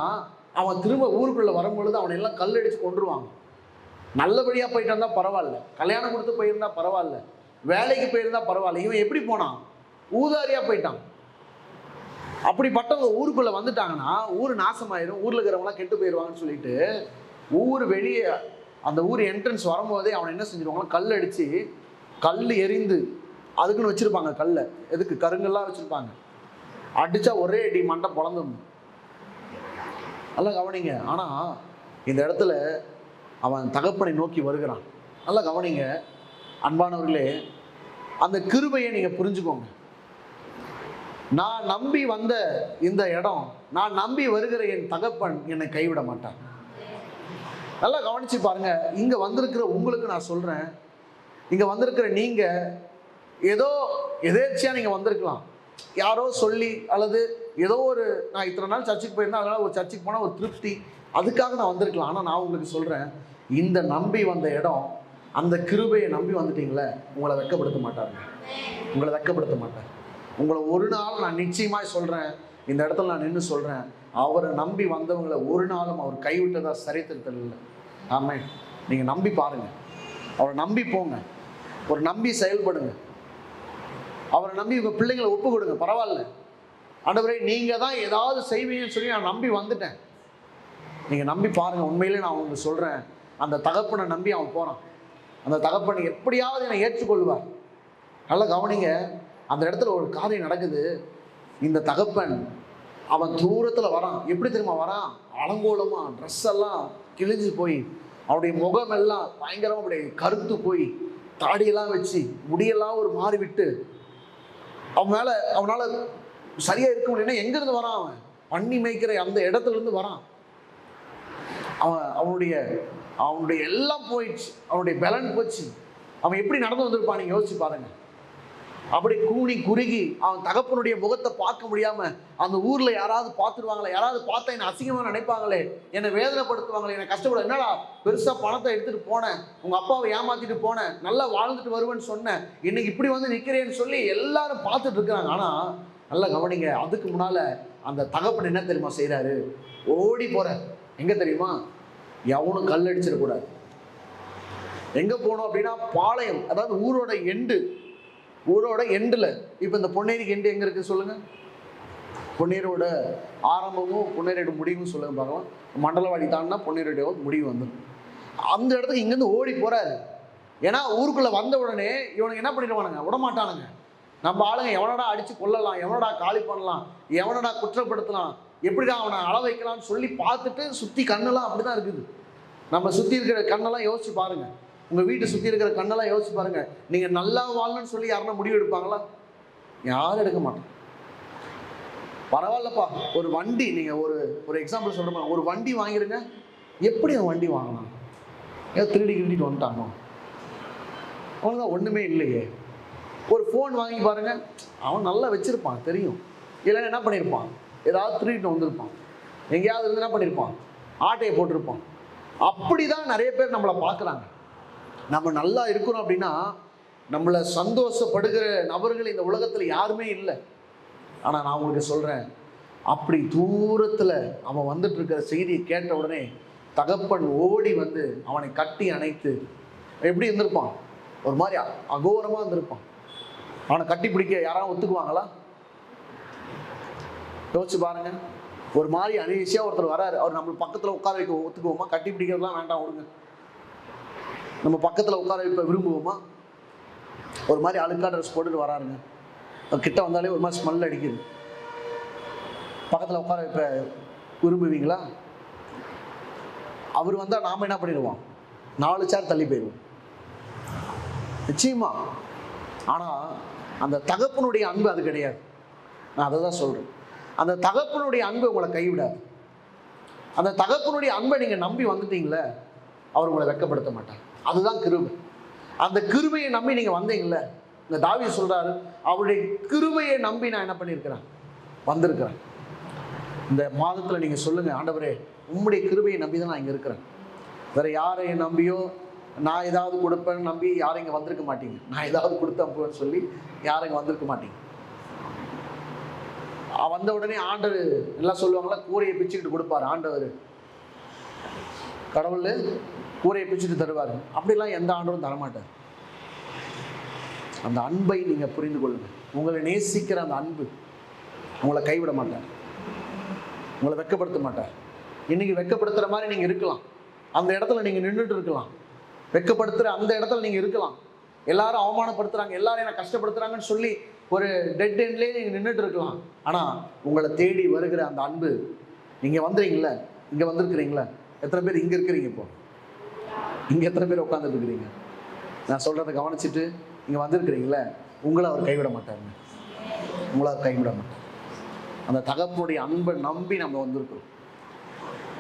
அவன் திரும்ப ஊருக்குள்ள வரும்பொழுது அவனை எல்லாம் கல்லடிச்சு கொண்டுருவாங்க. நல்லபடியா போயிட்டான் தான் பரவாயில்ல, கல்யாணம் கொடுத்து போயிருந்தா பரவாயில்ல, வேலைக்கு போயிருந்தா பரவாயில்ல. இவன் எப்படி போனான்? ஊதாரியா போயிட்டான். அப்படிப்பட்டவங்க ஊருக்குள்ள வந்துட்டாங்கன்னா ஊர் நாசமாயிரும், ஊர்ல இருக்கிறவங்களாம் கெட்டு போயிடுவாங்கன்னு சொல்லிட்டு ஊர் வெளியே அந்த ஊர் என்ட்ரன்ஸ் வரும்போதே அவனை என்ன செஞ்சிருவாங்கன்னா கல் அடிச்சு, கல் எரிந்து அதுக்குன்னு வச்சிருப்பாங்க. கல்லை எதுக்கு? கருங்கல்லாம் வச்சிருப்பாங்க. அடிச்சா ஒரே அடி மண்டை பொழந்துடணும். நல்லா கவனிங்க. ஆனா இந்த இடத்துல அவன் தகப்பனை நோக்கி வருகிறான். நல்லா கவனிங்க அன்பானவர்களே, அந்த கிருபையை நீங்க புரிஞ்சுக்கோங்க. நான் நம்பி வந்த இந்த இடம், நான் நம்பி வருகிற என் தகப்பன் என்னை கைவிட மாட்டான். நல்லா கவனிச்சு பாருங்க. இங்க வந்திருக்கிற உங்களுக்கு நான் சொல்றேன், இங்க வந்திருக்கிற நீங்க ஏதோ எதேர்ச்சியா நீங்க வந்திருக்கலாம். யாரோ சொல்லி அல்லது ஏதோ ஒரு, நான் இத்தனை நாள் சர்ச்சுக்கு போயிருந்தேன், அதனால ஒரு சர்ச்சுக்கு போனால் ஒரு திருப்தி, அதுக்காக நான் வந்திருக்கலாம். ஆனால் நான் உங்களுக்கு சொல்கிறேன், இந்த நம்பி வந்த இடம், அந்த கிருபையை நம்பி வந்துட்டீங்களே, உங்களை வெட்கப்படுத்த மாட்டாருங்க. உங்களை வெட்கப்படுத்த மாட்டார். உங்களை ஒரு நாள் நான் நிச்சயமாக சொல்கிறேன், இந்த இடத்துல நான் நின்று சொல்கிறேன், அவரை நம்பி வந்தவங்களை ஒரு நாளும் அவர் கைவிட்டதா சரித்திரத்தில் இல்லை. ஆமாம், நீங்கள் நம்பி பாருங்கள், அவரை நம்பி போங்க, ஒரு நம்பி செயல்படுங்க, அவரை நம்பி உங்கள் பிள்ளைங்களை ஒப்பு கொடுங்க. பரவாயில்ல ஆண்டவரே, நீங்கள் தான் ஏதாவது செய்வீங்கன்னு சொல்லி நான் நம்பி வந்துட்டேன். நீங்கள் நம்பி பாருங்கள். உண்மையிலே நான் உங்களுக்கு சொல்கிறேன், அந்த தகப்பனை நம்பி அவன் போகிறான். அந்த தகப்பனை எப்படியாவது என்னை ஏற்றுக்கொள்வார். நல்லா கவனிங்க. அந்த இடத்துல ஒரு காரியம் நடக்குது. இந்த தகப்பன் அவன் தூரத்தில் வரான். எப்படி தெரியுமா வரான்? அலங்கோலமாக, ட்ரெஸ் எல்லாம் கிழிஞ்சு போய், அவனுடைய முகமெல்லாம் பயங்கரமாக அப்படியே கருத்து போய், தாடியெல்லாம் வச்சு, முடியெல்லாம் ஒரு மாறி விட்டு, அவனால் சரியா இருக்க முடியல. எங்கிருந்து வரான்? அவன் பண்ணி மேய்க்கிற அந்த இடத்துல இருந்து வரான். அவனுடைய எல்லாம் போயிடுச்சு, அவனுடைய பலன் போச்சு. அவன் எப்படி நடந்து வந்திருப்பான் நீங்க யோசிச்சு பாருங்க. அப்படி கூணி குறுகி அவன் தகப்பனுடைய முகத்தை பார்க்க முடியாம, அந்த ஊர்ல யாராவது பார்த்துருவாங்களே, யாராவது பார்த்தா என்னை அசிங்கமா நினைப்பாங்களே, என்னை வேதனைப்படுத்துவாங்களே, என்னை கஷ்டப்பட, என்னடா பெருசா பணத்தை எடுத்துட்டு போனேன், உங்க அப்பாவை ஏமாத்திட்டு போனேன், நல்லா வாழ்ந்துட்டு வருவேன்னு சொன்னேன், இன்னைக்கு இப்படி வந்து நிக்கிறேன்னு சொல்லி எல்லாரும் பார்த்துட்டு இருக்கிறாங்க. ஆனா நல்லா கவனிங்க, அதுக்கு முன்னால அந்த தகப்பன் என்ன தெரியுமா செய்யறாரு? ஓடி போற. எங்க தெரியுமா? எவனும் கல் அடிச்சிடக்கூடாது. எங்க போனோம் அப்படின்னா பாளையம், அதாவது ஊரோட எண்டுல. இப்ப இந்த பொன்னேரிக்கு எண்டு எங்க இருக்கு சொல்லுங்க? பொன்னேரோட ஆரம்பமும் பொன்னேரோட முடிவும் சொல்லுங்க பார்க்கலாம். மண்டலவாடி தாண்டினா பொன்னேரோட முடிவு வந்துடும். அந்த இடத்துக்கு இங்கிருந்து ஓடி போறாரு. ஏன்னா ஊருக்குள்ள வந்த உடனே இவனுக்கு என்ன பண்ணிடுவானுங்க? விடமாட்டானுங்க. நம்ம ஆளுங்க எவனடா அடிச்சு கொள்ளலாம், எவனடா காலி பண்ணலாம், எவனடா குற்றப்படுத்தலாம், எப்படிடா அவனை அள வைக்கலாம்னு சொல்லி பார்த்துட்டு சுற்றி கண்ணெல்லாம் அப்படிதான் இருக்குது. நம்ம சுற்றி இருக்கிற கண்ணெல்லாம் யோசிச்சு பாருங்க. உங்கள் வீட்டை சுற்றி இருக்கிற கண்ணெல்லாம் யோசிச்சு பாருங்க. நீங்கள் நல்லா வாழணும்னு சொல்லி யாருன்னா முடிவு எடுப்பாங்களா? யாரும் எடுக்க மாட்டோம். பரவாயில்லப்பா, ஒரு வண்டி, நீங்கள் ஒரு எக்ஸாம்பிள் சொல்கிறோமா, ஒரு வண்டி வாங்கிடுங்க. எப்படி அவன் வண்டி வாங்கினான்? ஏதோ திருடிட்டு வந்துட்டானோ? அவனுதான் ஒன்றுமே இல்லையே. ஒரு ஃபோன் வாங்கி பாருங்க, அவன் நல்லா வச்சிருப்பான் தெரியும். இல்லைன்னா என்ன பண்ணியிருப்பான்? ஏதாவது திருடிட்டு வந்திருப்பான். எங்கேயாவது இருந்து என்ன பண்ணியிருப்பான்? ஆட்டையை போட்டிருப்பான். அப்படிதான் நிறைய பேர் நம்மளை பார்க்குறாங்க. நம்ம நல்லா இருக்கிறோம் அப்படின்னா நம்மளை சந்தோஷப்படுகிற நபர்கள் இந்த உலகத்தில் யாருமே இல்லை. ஆனால் நான் உங்களுக்கு சொல்கிறேன், அப்படி தூரத்தில் அவன் வந்துட்டு இருக்கிற செய்தியை கேட்ட உடனே தகப்பன் ஓடி வந்து அவனை கட்டி அணைத்து எப்படி இருந்திருப்பான்? ஒரு மாதிரி அகோரமாக இருந்திருப்பான். அவனை கட்டி பிடிக்க யாராவது ஒத்துக்குவாங்களா? யோசிச்சு பாருங்க. ஒரு மாதிரி அனீசியா ஒருத்தர் வராரு, அவர் நம்ம பக்கத்தில் உட்கார வைக்க ஒத்துக்குவோமா? கட்டி பிடிக்கிறதுலாம் வேண்டாம், விடுங்க. நம்ம பக்கத்தில் உட்கார வைப்ப விரும்புவோமா? ஒரு மாதிரி அழுக்கா ட்ரெஸ் போட்டுட்டு வராருங்க, கிட்ட வந்தாலே ஒரு மாதிரி ஸ்மெல் அடிக்குது. பக்கத்தில் உட்கார வைப்ப விரும்புவீங்களா? அவர் வந்தால் நாம என்ன பண்ணிடுவோம்? 4 சேர் தள்ளி போயிடுவோம் நிச்சயமா. ஆனால் அந்த தகப்பனுடைய அன்பு அது கிடையாது. நான் அதை தான் சொல்கிறேன். அந்த தகப்பனுடைய அன்பு உங்களை கைவிடாது. அந்த தகப்பனுடைய அன்பை நீங்கள் நம்பி வந்துட்டீங்களே, அவர் உங்களை வெட்கப்படுத்த மாட்டார். அதுதான் கிருபை. அந்த கிருபையை நம்பி நீங்கள் வந்தீங்கள, இந்த தாவீது சொல்கிறாரு, அவருடைய கிருபையை நம்பி நான் என்ன பண்ணியிருக்கிறேன்? வந்திருக்கிறேன். இந்த மாதத்தில் நீங்கள் சொல்லுங்கள், ஆண்டவரே உம்முடைய கிருபையை நம்பி தான் நான் இங்கே இருக்கிறேன். வேற யாரையும் நம்பியோ நான் ஏதாவது கொடுப்பேன்னு நம்பி யாரும் இங்கே வந்திருக்க மாட்டீங்க. நான் ஏதாவது கொடுத்தேன்னு சொல்லி யாரும் இங்கே வந்திருக்க மாட்டீங்க. வந்த உடனே ஆண்டவர் எல்லாம் சொல்லுவாங்களா, கூரையை பிச்சுக்கிட்டு கொடுப்பாரு ஆண்டவர். கடவுள் கூரையை பிச்சுட்டு தருவார். அப்படிலாம் எந்த ஆண்டவரும் தரமாட்டார். அந்த அன்பை நீங்க புரிந்து கொள்ளுங்க. உங்களை நேசிக்கிற அந்த அன்பு உங்களை கைவிட மாட்டார், உங்களை வெட்கப்படுத்த மாட்டார். இன்னைக்கு வெட்கப்படுத்துற மாதிரி நீங்க இருக்கலாம், அந்த இடத்துல நீங்க நின்றுட்டு இருக்கலாம். வெட்கப்படுத்துற அந்த இடத்துல நீங்க இருக்கலாம். எல்லாரும் அவமானப்படுத்துறாங்க, எல்லாரும் என்ன கஷ்டப்படுத்துறாங்கன்னு சொல்லி ஒரு டெட் எண்ட்லேயே நீங்க நின்றுட்டு இருக்கலாம். ஆனா உங்களை தேடி வருகிற அந்த அன்பு, நீங்க வந்துறீங்களா, இங்க வந்திருக்கிறீங்களா? எத்தனை பேர் இங்க இருக்கிறீங்க? இப்போ இங்க எத்தனை பேர் உட்காந்துட்டு இருக்கிறீங்க? நான் சொல்றதை கவனிச்சுட்டு இங்க வந்திருக்கிறீங்களா? உங்களை அவர் கைவிட மாட்டாருங்க, உங்களை அவர் கைவிட மாட்டார். அந்த தகப்பனுடைய அன்பை நம்பி நம்ம வந்திருக்கிறோம்.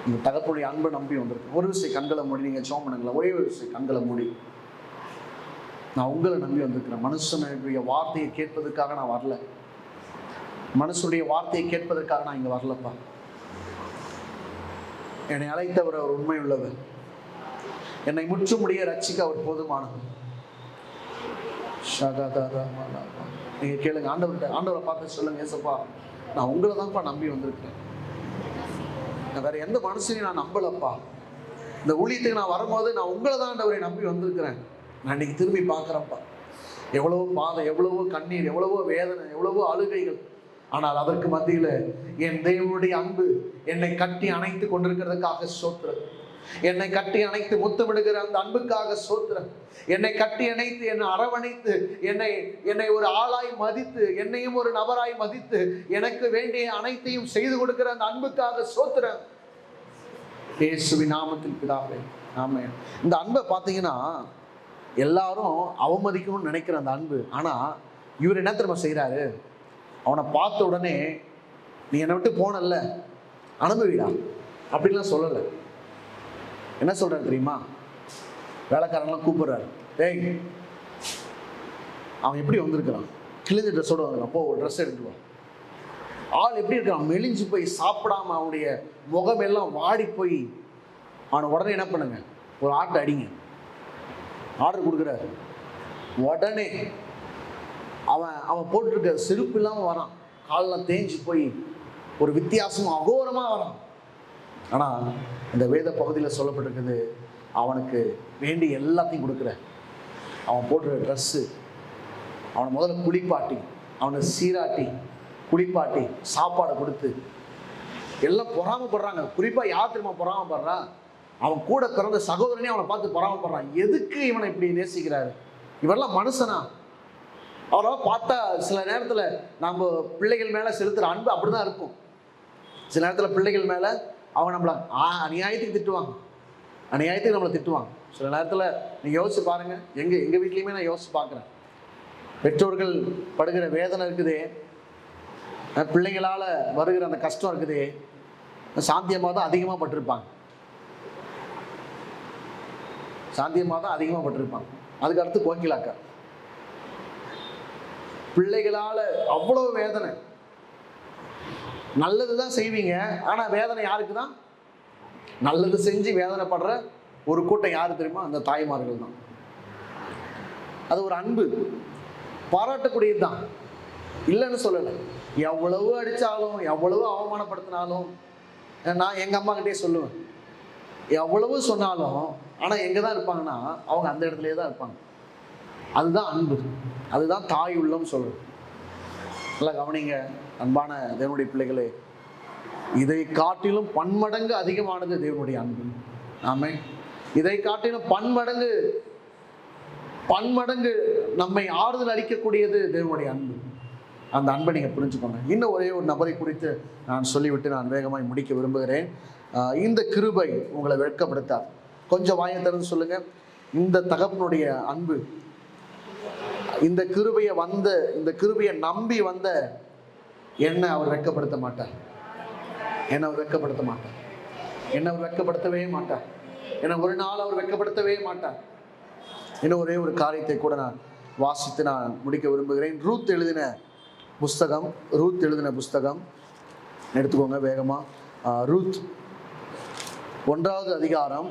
இந்த தகப்பனுடைய அன்பை நம்பி வந்திருக்கோம். ஒரு விஷயம் கண்களை மூடி நீங்க ஜெபம் பண்ணுங்களா. ஒரே ஒரு விஷயம் கண்களை மூடி. நான் உங்களை நம்பி வந்திருக்கிறேன். மனுஷனுடைய வார்த்தையை கேட்பதற்காக நான் வரல, மனுஷனுடைய வார்த்தையை கேட்பதற்காக நான் இங்க வரலப்பா. என்னை அழைத்தவர் அவர் உண்மை உள்ளவர், என்னை முற்றுமுடிய ரட்சிக்க அவர் போதுமானவர். நீங்க கேளுங்க, ஆண்டவரை பார்த்து சொல்லுங்க, ஏசப்பா நான் உங்களை தான்ப்பா நம்பி வந்திருக்கிறேன், நான் வேற எந்த மனுஷனையும் நான் நம்பலப்பா. இந்த ஊழியத்துக்கு நான் வரும்போது நான் உங்களை தான் ஆண்டவரை நம்பி வந்திருக்கிறேன். நான் இன்னைக்கு திரும்பி பார்க்குறேன்ப்பா, எவ்வளவோ பாதை, எவ்வளவோ கண்ணீர், எவ்வளவோ வேதனை, எவ்வளவோ அழுகைகள். ஆனால் அதற்கு மத்தியில் என் தேவனுடைய அன்பு என்னை கட்டி அணைத்து கொண்டிருக்கிறதுக்காக ஸ்தோத்திரம். என்னை கட்டி அணைத்து முத்தமிடுகிற அந்த அன்புக்காக ஸ்தோத்திரம். என்னை கட்டி அணைத்து, என்னை அரவணைத்து, என்னை ஒரு ஆளாய் மதித்து, என்னையும் ஒரு நபராய் மதித்து, எனக்கு வேண்டிய அனைத்தையும் செய்து கொடுக்கிற அந்த அன்புக்காக ஸ்தோத்திரம். இயேசுவின் நாமத்தில் பிதாவே, ஆமென். இந்த அன்பை பார்த்தீங்கன்னா எல்லாரும் அவமதிக்கணும்னு நினைக்கிற அந்த அன்பு. ஆனா இவர் என்ன தெரியுமா செய்யறாரு? அவனை பார்த்த உடனே நீ என்னை விட்டு போனல்ல, அனுபவிடா அப்படின்லாம் சொல்லலை. என்ன சொல்றாரு தெரியுமா? வேலைக்காரன்லாம் கூப்பிடுறாரு, டேய் அவன் எப்படி வந்திருக்கிறான், கிழிஞ்ச ட்ரெஸ்ஸோட வந்திருக்கான், போ ட்ரெஸ் எடுத்துவா. ஆள் எப்படி இருக்கான், மெலிஞ்சு போய் சாப்பிடாம அவனுடைய முகம் எல்லாம் வாடி போய். அவனை உடனே என்ன பண்ணுங்க, ஒரு ஆட்டை அடிங்க, ஆர்டர் கொடுக்குறாரு. உடனே அவன் போட்டுருக்க செருப்பு இல்லாமல் வரான், காலெல்லாம் தேஞ்சு போய் ஒரு வித்தியாசமாக அகோரமாக வரான். ஆனால் இந்த வேத பகுதியில் சொல்லப்பட்டிருக்குது, அவனுக்கு வேண்டிய எல்லாத்தையும் கொடுக்குற. அவன் போட்டுற ட்ரெஸ்ஸு, அவனை முதல்ல குளிப்பாட்டி, அவனை சீராட்டி குளிப்பாட்டி சாப்பாடு கொடுத்து, எல்லாம் பொறாமப்படுறாங்க. குறிப்பாக யார் தெரியுமா பொறாமப்படுறான்? அவன் கூட பிறந்த சகோதரனே அவனை பார்த்து பொறாமப்படுறான். எதுக்கு இவனை இப்படி நேசிக்கிறாரு? இவரெல்லாம் மனுஷனா? அவரை பார்த்தா சில நேரத்தில் நம்ம பிள்ளைகள் மேலே செலுத்துகிற அன்பு அப்படிதான் இருக்கும். சில நேரத்தில் பிள்ளைகள் மேலே அவங்க நம்மளை அநியாயத்துக்கு திட்டுவாங்க, அநியாயத்துக்கு நம்மளை திட்டுவாங்க. சில நேரத்தில் நீங்கள் யோசிச்சு பாருங்க, எங்கள் வீட்லேயுமே நான் யோசிச்சு பார்க்குறேன். பெற்றோர்கள் படுகிற வேதனை இருக்குதே, பிள்ளைகளால் வருகிற அந்த கஷ்டம் இருக்குதே, சாந்தியமாக தான் அதிகமாக பட்டிருப்பாங்க, சாந்தியமாக தான் அதிகமாக பட்டிருப்பாங்க. அதுக்கு அடுத்து கோகிலாக்கா. பிள்ளைகளால் அவ்வளோ வேதனை. நல்லது தான் செய்வீங்க, ஆனால் வேதனை யாருக்கு தான்? நல்லது செஞ்சு வேதனைப்படுற ஒரு கூட்டம் யாரு தெரியுமா? அந்த தாய்மார்கள் தான். அது ஒரு அன்பு, பாராட்டக்கூடியது தான், இல்லைன்னு சொல்லலை. எவ்வளவு அடித்தாலும், எவ்வளவு அவமானப்படுத்தினாலும், நான் எங்கள் அம்மா கிட்டே சொல்லுவேன், எவ்வளவு சொன்னாலும் ஆனால் எங்கே தான் இருப்பாங்கன்னா அவங்க அந்த இடத்துலையே தான் இருப்பாங்க. அதுதான் அன்பு, அதுதான் தாய் உள்ளம் சொல்றது. நல்லா கவனிங்க அன்பான தேவனுடைய பிள்ளைகளே, இதை காட்டிலும் பன்மடங்கு அதிகமானது தேவனுடைய அன்பு. ஆமென். இதை காட்டிலும் பன்மடங்கு நம்மை ஆறுதல் அளிக்கக்கூடியது தேவனுடைய அன்பு. அந்த அன்பை நீங்கள் புரிஞ்சுக்கோங்க. இன்னும் ஒரே ஒரு நபரை குறித்து நான் சொல்லிவிட்டு நான் வேகமாக முடிக்க விரும்புகிறேன். இந்த கிருபை உங்களை வெட்கப்படுத்தார். கொஞ்சம் வாயை திறந்து சொல்லுங்க, இந்த தகப்பனுடைய அன்பு, இந்த கிருபையை நம்பி வந்த என்னை அவர் வெட்கப்படுத்த மாட்டார், என்னை அவர் வெட்கப்படுத்த மாட்டார், என்னை அவர் வெட்கப்படுத்தவே மாட்டார், என்னை ஒரு நாள் அவர் வெட்கப்படுத்தவே மாட்டார். இன்னும் ஒரே ஒரு காரியத்தை கூட நான் வாசித்து நான் முடிக்க விரும்புகிறேன். ரூத் எழுதின புஸ்தகம் எடுத்துக்கோங்க வேகமா. ரூத் 1வது அதிகாரம்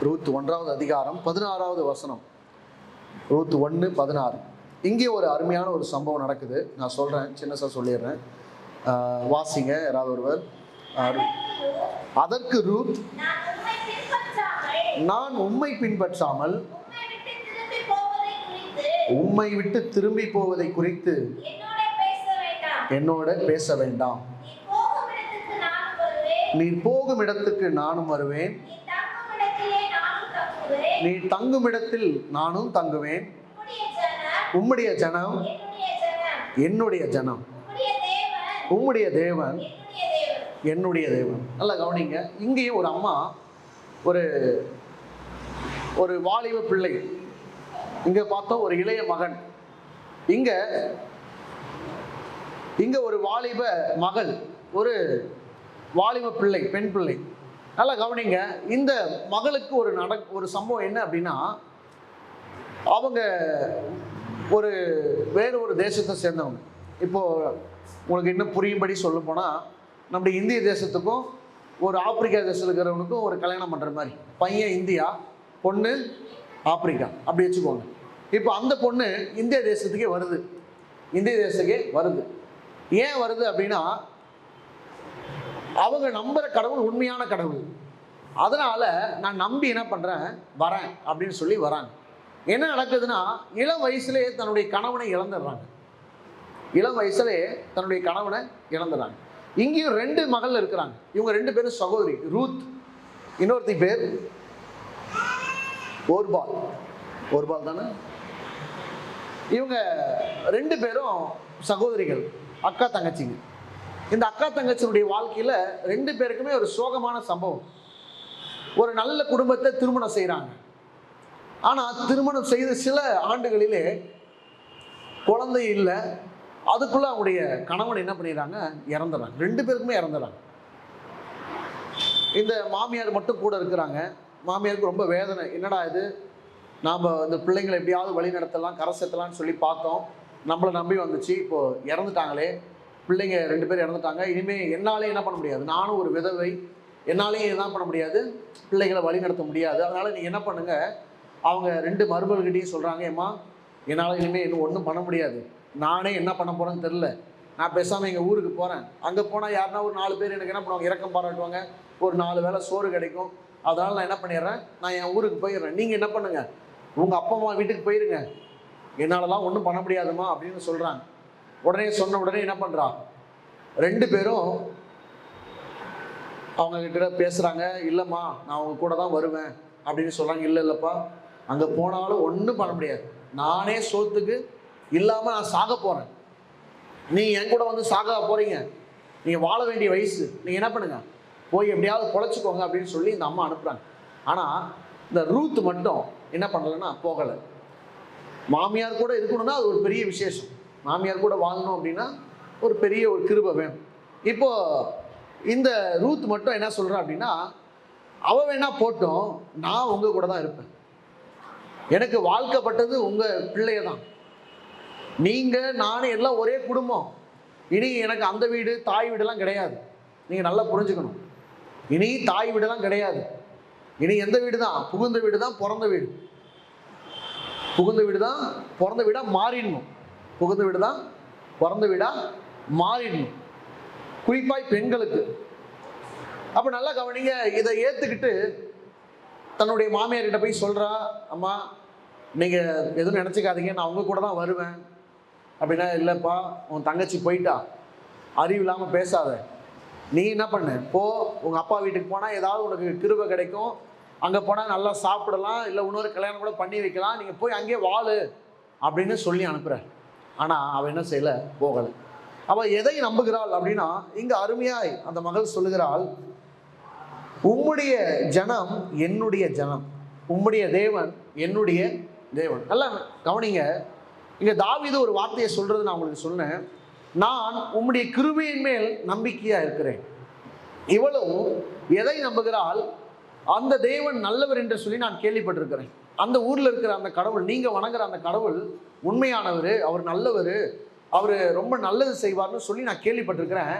ரூத் 1வது அதிகாரம் 16வது வசனம். ரூத் 1:16. இங்கே ஒரு அருமையான ஒரு சம்பவம் நடக்குது. நான் சொல்கிறேன், சின்னசாக சொல்லிடுறேன், வாசிங்க யாராவது ஒருவர். அதற்கு ரூத், நான் உம்மை பின்பற்றாமல் உம்மை விட்டு திரும்பி போவதை குறித்து என்னோட பேச வேண்டாம். நீர் போகும் இடத்துக்கு நானும் வருவேன், நீ தங்கும் இடத்தில் நானும் தங்குவேன். உம்முடைய ஜனம் என்னுடைய ஜனம், உம்முடைய தேவன் என்னுடைய தேவன். நல்லா கவனிங்க. இங்கேயும் ஒரு அம்மா ஒரு வாலிப பிள்ளை, இங்க பார்த்தோம் ஒரு இளைய மகன், இங்க ஒரு வாலிப மகள், ஒரு வாலிப பிள்ளை, பெண் பிள்ளை. நல்லா கவனிங்க. இந்த மகளுக்கு ஒரு சம்பவம் என்ன அப்படின்னா, அவங்க வேறு ஒரு தேசத்தை சேர்ந்தவங்க. இப்போ உங்களுக்கு இன்னும் புரியும்படி சொல்ல போனால், நம்முடைய இந்திய தேசத்துக்கும் ஒரு ஆப்பிரிக்கா தேசத்தில் இருக்கிறவனுக்கும் ஒரு கல்யாணம் பண்ணுற மாதிரி. பையன் இந்தியா, பொண்ணு ஆப்பிரிக்கா, அப்படி வச்சுக்கோங்க. இப்போ அந்த பொண்ணு இந்திய தேசத்துக்கே வருது. ஏன் வருது அப்படின்னா, அவங்க நம்புகிற கடவுள் உண்மையான கடவுள். அதனால் நான் நம்பி என்ன பண்ணுறேன், வரேன் அப்படின்னு சொல்லி வராங்க. என்ன நடக்குதுன்னா, இளம் வயசுலேயே தன்னுடைய கணவனை இழந்துடுறாங்க. இங்கேயும் 2 மகள் இருக்கிறாங்க. இவங்க 2 பேரும் சகோதரி. ரூத், இன்னொருத்தி பேர் ஓர்பால் தானே. இவங்க 2 பேரும் சகோதரிகள், அக்கா தங்கச்சிங்க. இந்த அக்கா தங்கச்சியுடைய வாழ்க்கையில் 2 பேருக்குமே ஒரு சோகமான சம்பவம். ஒரு நல்ல குடும்பத்தை திருமணம் செய்கிறாங்க. ஆனால் திருமணம் செய்த சில ஆண்டுகளிலே குழந்தை இல்லை. அதுக்குள்ளே அவங்களுடைய கணவன் என்ன பண்ணிடுறாங்க, இறந்துடுறாங்க. 2 பேருக்குமே இறந்துடுறாங்க. இந்த மாமியார் மட்டும் கூட இருக்கிறாங்க. மாமியாருக்கு ரொம்ப வேதனை. என்னடா இது, நாம் இந்த பிள்ளைங்களை எப்படியாவது வழி நடத்தலாம், கரை சேர்த்தலாம்னு சொல்லி பார்த்தோம், நம்மளை நம்பி வந்துச்சு, இப்போது இறந்துட்டாங்களே, பிள்ளைங்க 2 பேர் இறந்துட்டாங்க, இனிமேல் என்னாலே என்ன பண்ண முடியாது, நானும் ஒரு விதவை, என்னாலேயும் என்ன பண்ண முடியாது, பிள்ளைகளை வழி நடத்த முடியாது. அதனால் நீங்கள் என்ன பண்ணுங்கள், அவங்க 2 மருமகள்கிட்டையும் சொல்கிறாங்க, ஏம்மா என்னால் இனிமேல் இன்னும் ஒன்றும் பண்ண முடியாது, நானே என்ன பண்ண போகிறேன்னு தெரில, நான் பேசாமல் எங்கள் ஊருக்கு போகிறேன். அங்கே போனால் யாருன்னா ஒரு 4 பேர் எனக்கு என்ன பண்ணுவாங்க, இரக்கம் பாராட்டுவாங்க, ஒரு 4 வேளை சோறு கிடைக்கும். அதனால் நான் என்ன பண்ணிடுறேன், நான் என் ஊருக்கு போயிடுறேன். நீங்கள் என்ன பண்ணுங்கள், உங்கள் அப்பா அம்மா வீட்டுக்கு போயிருங்க, என்னாலலாம் ஒன்றும் பண்ண முடியாதுமா அப்படின்னு சொல்கிறாங்க. சொன்ன உடனே என்ன பண்ணுறா, 2 பேரும் அவங்க கிட்ட பேசுகிறாங்க. இல்லைம்மா நான் அவங்க கூட தான் வருவேன் அப்படின்னு சொல்கிறாங்க. இல்லைப்பா, அங்கே போனாலும் ஒன்றும் பண்ண முடியாது, நானே சோத்துக்கு இல்லாமல் நான் சாக போகிறேன், நீங்கள் என் கூட வந்து சாக போகிறீங்க, நீங்கள் வாழ வேண்டிய வயசு, நீங்கள் என்ன பண்ணுங்க, போய் எப்படியாவது பொழைச்சிக்கோங்க அப்படின்னு சொல்லி இந்த அம்மா அனுப்புகிறாங்க. ஆனால் இந்த ரூத் மட்டும் என்ன பண்ணலைன்னா போகலை. மாமியார் கூட இருக்கணும்னா அது ஒரு பெரிய விசேஷம். மாமியார் கூட வாழணும் அப்படின்னா ஒரு பெரிய ஒரு கிருபை வேணும். இப்போது இந்த ரூத் மட்டும் என்ன சொல்கிறா அப்படின்னா, அவள் வேணா போட்டோம், நான் உங்கள் கூட தான் இருப்பேன், எனக்கு வாழ்க்கப்பட்டது உங்கள் பிள்ளைய தான், நீங்கள் நானும் எல்லாம் ஒரே குடும்பம், இனி எனக்கு அந்த வீடு தாய் வீடெல்லாம் கிடையாது. நீங்கள் நல்லா புரிஞ்சுக்கணும், இனி தாய் வீடெல்லாம் கிடையாது, இனி எந்த வீடு தான், புகுந்த வீடு தான் பிறந்த வீடு, புகுந்த வீடு தான் பிறந்த வீடாக மாறிடணும், புகுந்த வீடு தான் பிறந்த வீடாக மாறிடணும், குறிப்பாய் பெண்களுக்கு. அப்போ நல்லா கவனிங்க. இதை ஏற்றுக்கிட்டு தன்னுடைய மாமியார்கிட்ட போய் சொல்கிறா, அம்மா நீங்கள் எதுவும் நினச்சிக்காதீங்க, நான் உங்கள் கூட தான் வருவேன் அப்படின்னா. இல்லைப்பா, உன் தங்கச்சி போயிட்டா, அறிவு இல்லாமல் பேசாத, நீ என்ன பண்ணு, போ, உங்கள் அப்பா வீட்டுக்கு போனால் ஏதாவது உனக்கு கிருபை கிடைக்கும், அங்கே போனால் நல்லா சாப்பிடலாம், இல்லை இன்னொரு கல்யாணம் கூட பண்ணி வைக்கலாம், நீங்கள் போய் அங்கேயே வாழு அப்படின்னு சொல்லி அனுப்புகிறார். ஆனால் அவள் என்ன செய்யலை, போகலை. அவள் எதை நம்புகிறாள் அப்படின்னா, இங்கே அருமையாய் அந்த மகள் சொல்லுகிறாள், உம்முடைய ஜனம் என்னுடைய ஜனம், உம்முடைய தேவன் என்னுடைய தேவன். நல்லா கவனிங்க. இங்கே தாவீது ஒரு வார்த்தையை சொல்கிறது நான் உங்களுக்கு சொன்னேன், நான் உம்முடைய கிருபையின் மேல் நம்பிக்கையாக இருக்கிறேன். இவளும் எதை நம்புகிறாள், அந்த தேவன் நல்லவர் என்று சொல்லி நான் கேள்விப்பட்டிருக்கிறேன், அந்த ஊரில் இருக்கிற அந்த கடவுள், நீங்கள் வணங்குற அந்த கடவுள் உண்மையானவர், அவர் நல்லவர், அவர் ரொம்ப நல்லது செய்வார்னு சொல்லி நான் கேள்விப்பட்டிருக்கிறேன்.